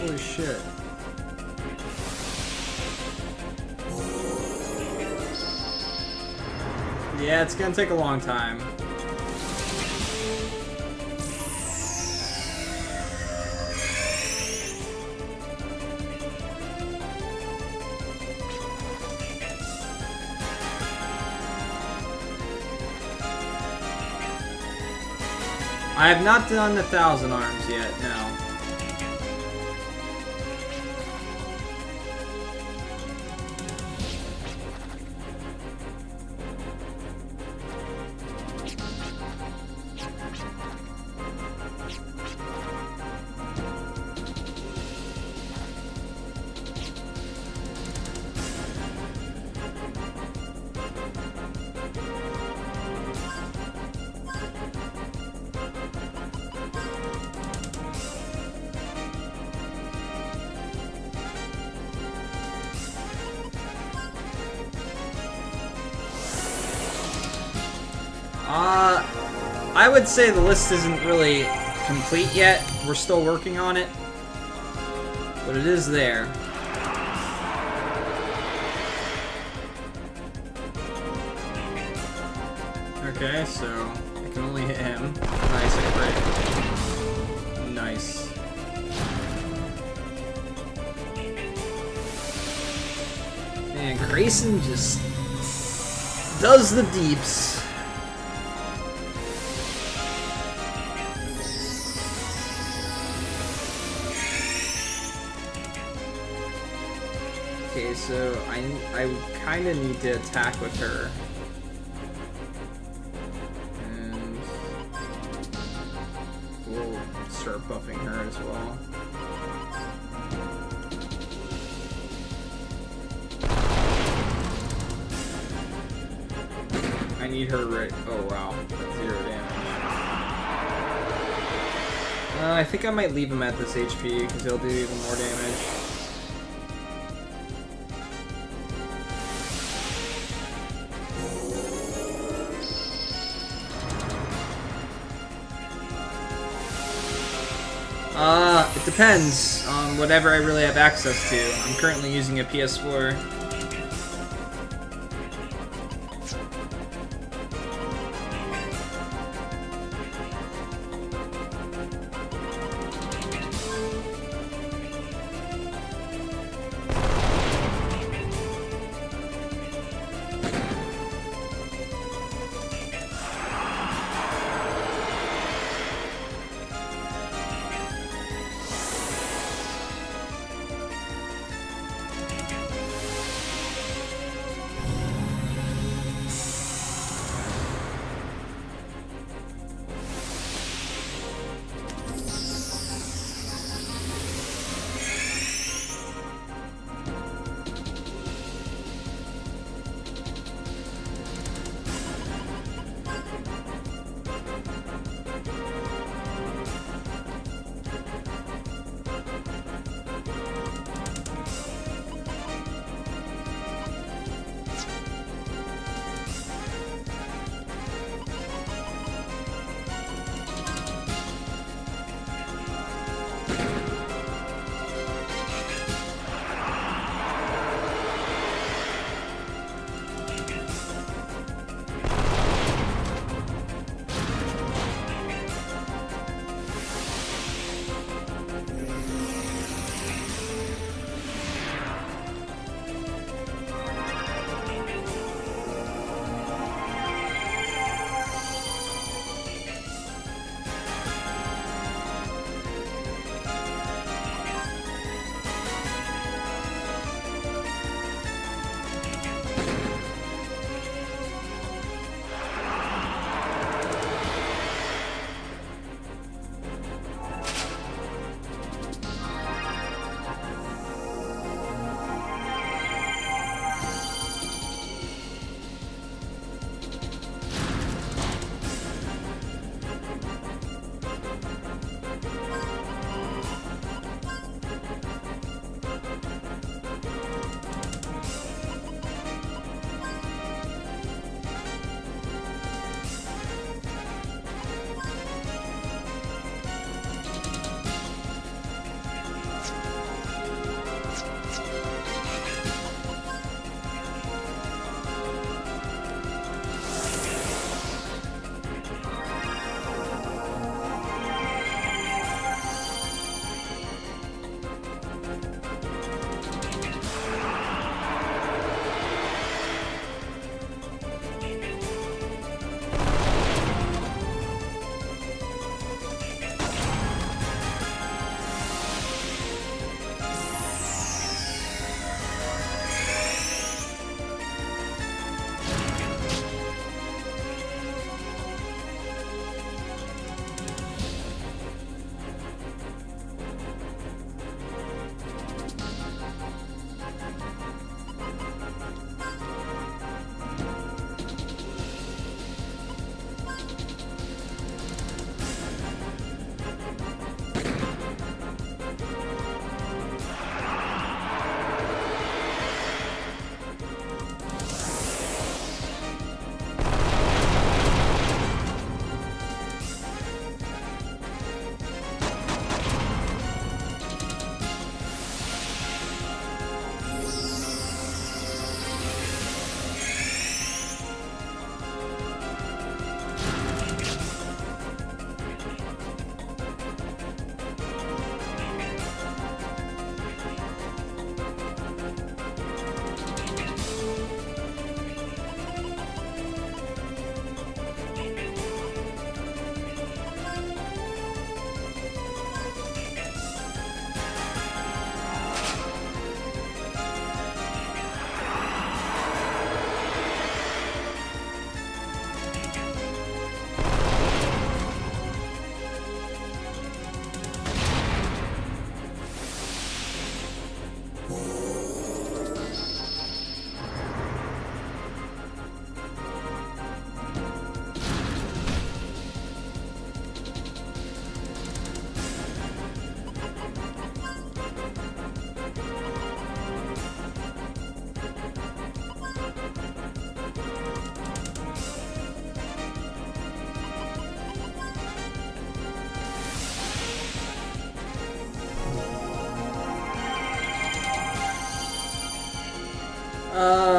Holy shit. Yeah, it's gonna take a long time. I have not done the 1,000 arms yet, no. I would say the list isn't really complete yet. We're still working on it. But it is there. Okay, so I can only hit him. Nice, great. Nice. Man, Grayson just does the deeps. Okay, so I kind of need to attack with her. And we'll start buffing her as well. I need her right. Oh wow, that's 0 damage. I think I might leave him at this HP because he'll do even more damage. It depends on whatever I really have access to. I'm currently using a PS4.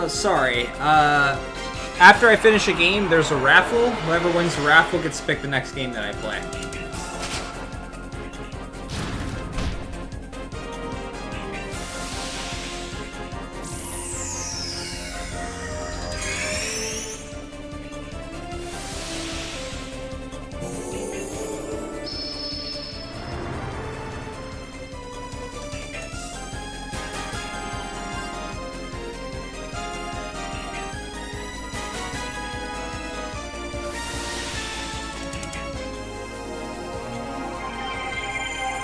Sorry. After I finish a game, there's a raffle. Whoever wins the raffle gets to pick the next game that I play.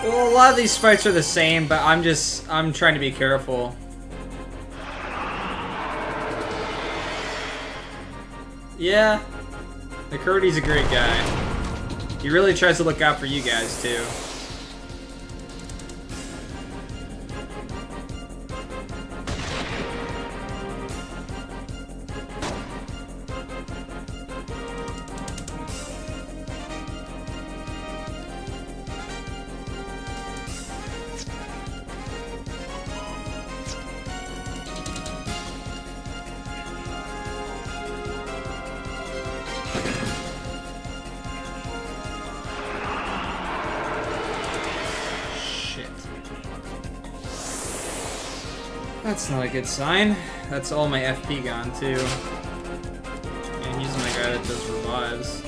Well, a lot of these fights are the same, but I'm trying to be careful. Yeah, McCurdy's a great guy. He really tries to look out for you guys, too. That's not a good sign. That's all my FP gone, too. And he's my guy that does revives.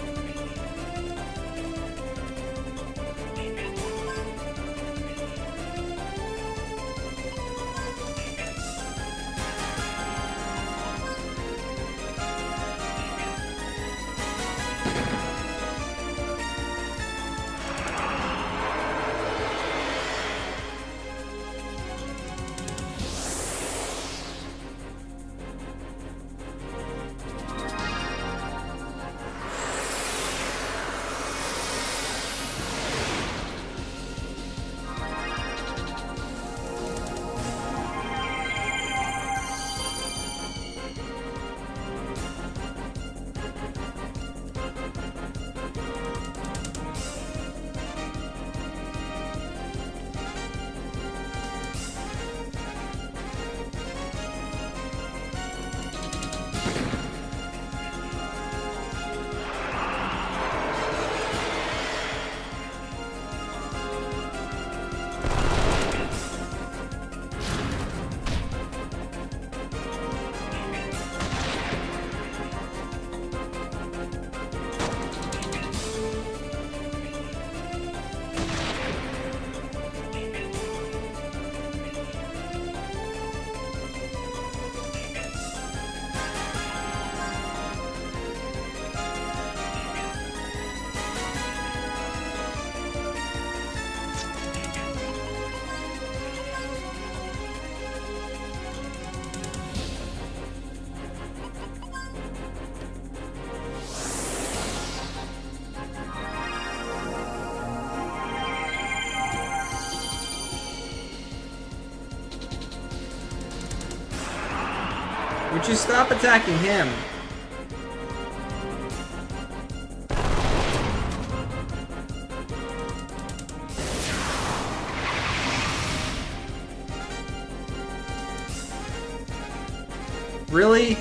Would you stop attacking him? Really?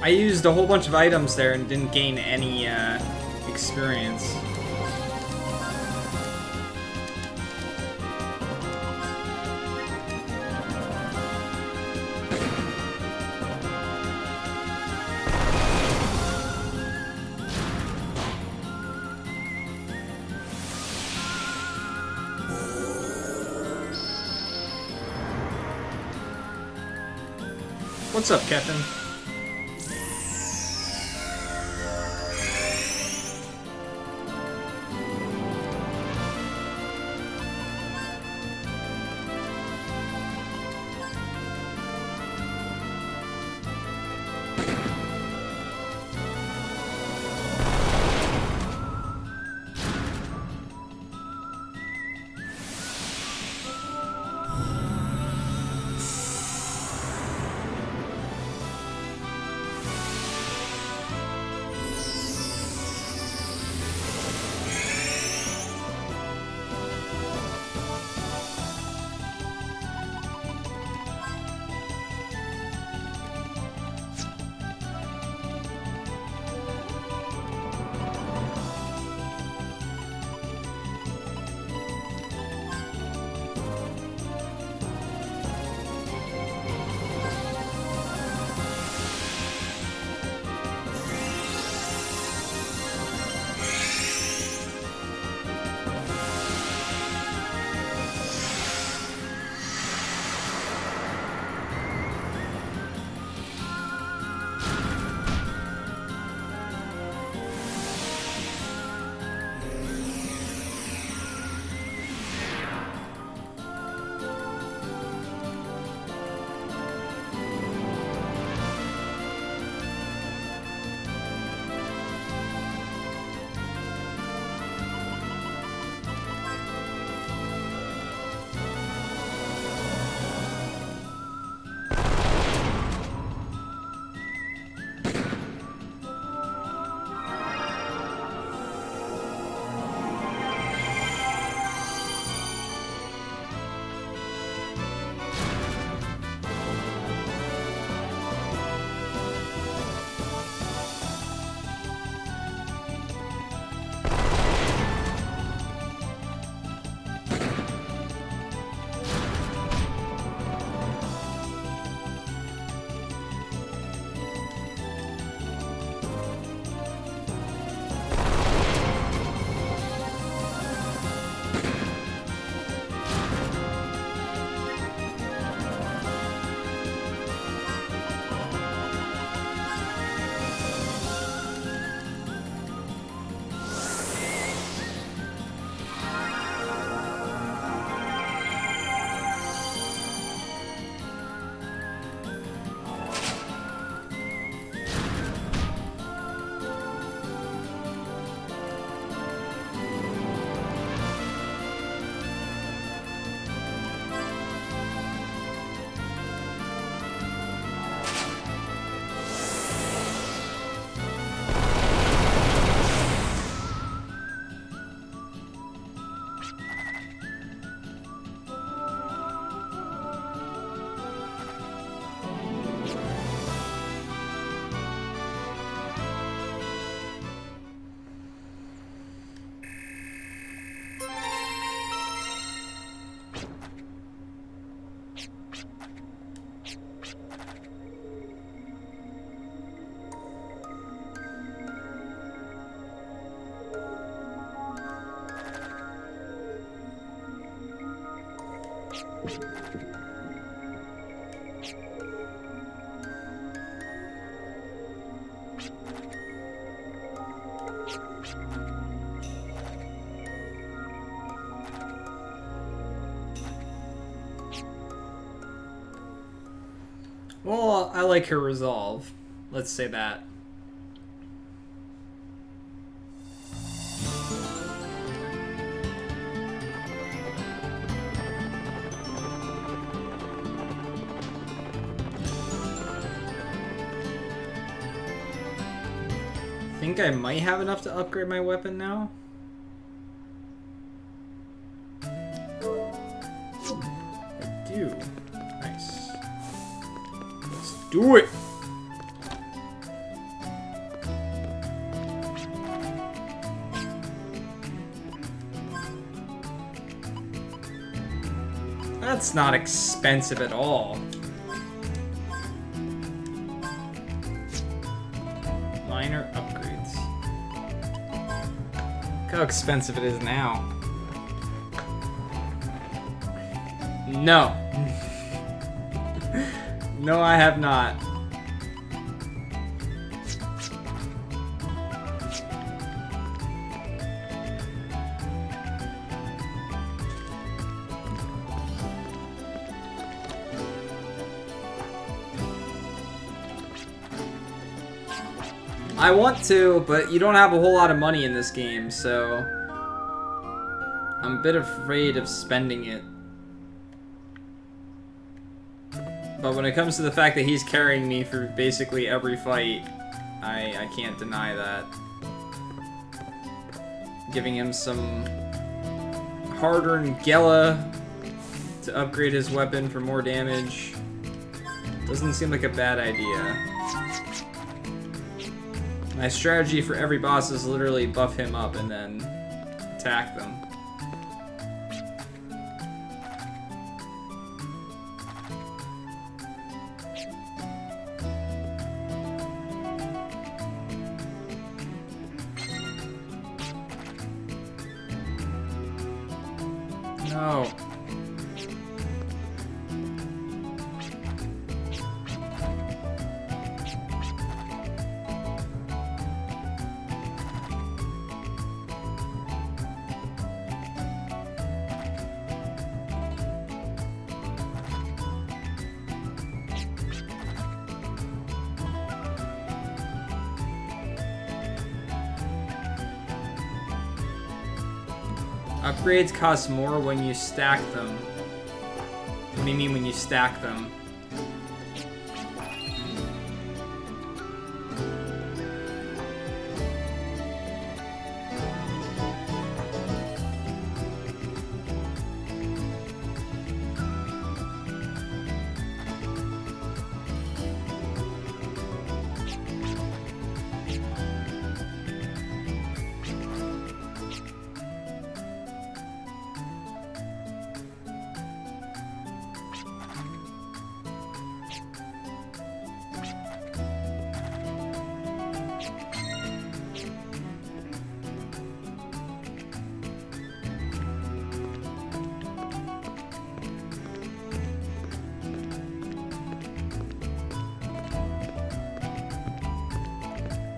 I used a whole bunch of items there and didn't gain any experience. What's up, Captain? Well, I like her resolve. Let's say that. I think I might have enough to upgrade my weapon now. I do. Nice. Let's do it! That's not expensive at all. Minor upgrades. Look how expensive it is now. No. No, I have not. I want to, but you don't have a whole lot of money in this game, so I'm a bit afraid of spending it. But when it comes to the fact that he's carrying me for basically every fight, I can't deny that. Giving him some hard-earned Gela to upgrade his weapon for more damage doesn't seem like a bad idea. My strategy for every boss is literally buff him up and then attack them. No. Upgrades cost more when you stack them. What do you mean when you stack them?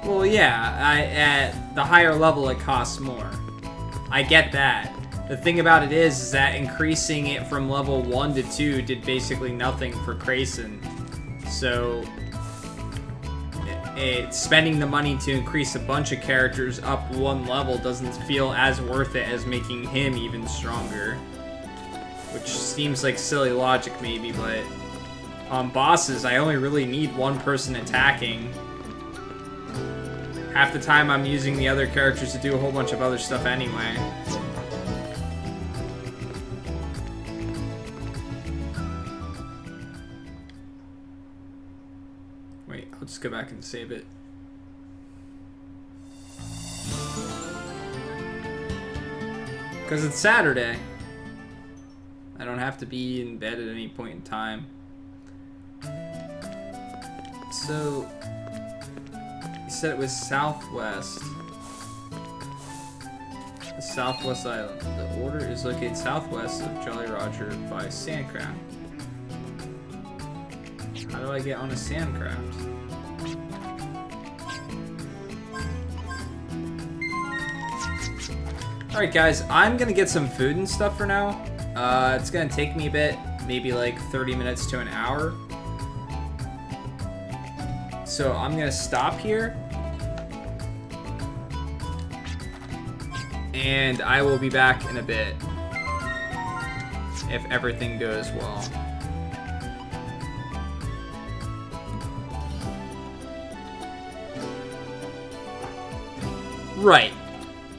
Well, yeah, at the higher level it costs more. I get that. The thing about it is that increasing it from level 1 to 2 did basically nothing for Grayson. So, spending the money to increase a bunch of characters up one level doesn't feel as worth it as making him even stronger. Which seems like silly logic maybe, but on bosses I only really need one person attacking. Half the time I'm using the other characters to do a whole bunch of other stuff anyway. Wait, I'll just go back and save it. Because it's Saturday. I don't have to be in bed at any point in time. So... you said it was southwest. The Southwest Island. The order is located southwest of Jolly Roger by Sandcraft. How do I get on a Sandcraft? Alright guys, I'm gonna get some food and stuff for now. It's gonna take me a bit, maybe like 30 minutes to an hour. So I'm gonna stop here, and I will be back in a bit if everything goes well. Right.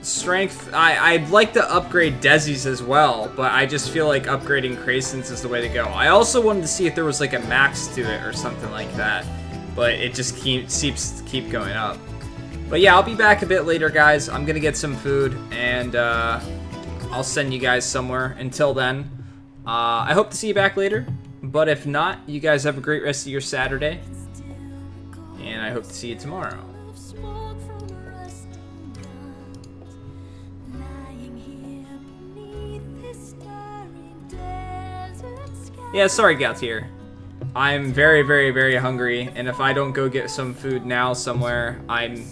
Strength, I'd like to upgrade Desi's as well, but I just feel like upgrading Grayson's is the way to go. I also wanted to see if there was like a max to it or something like that. But it just seems to keep going up. But yeah, I'll be back a bit later, guys. I'm gonna get some food, and I'll send you guys somewhere. Until then, I hope to see you back later. But if not, you guys have a great rest of your Saturday. And I hope to see you tomorrow. Yeah, sorry, Gautier. I'm very, very, very hungry, and if I don't go get some food now somewhere, I'm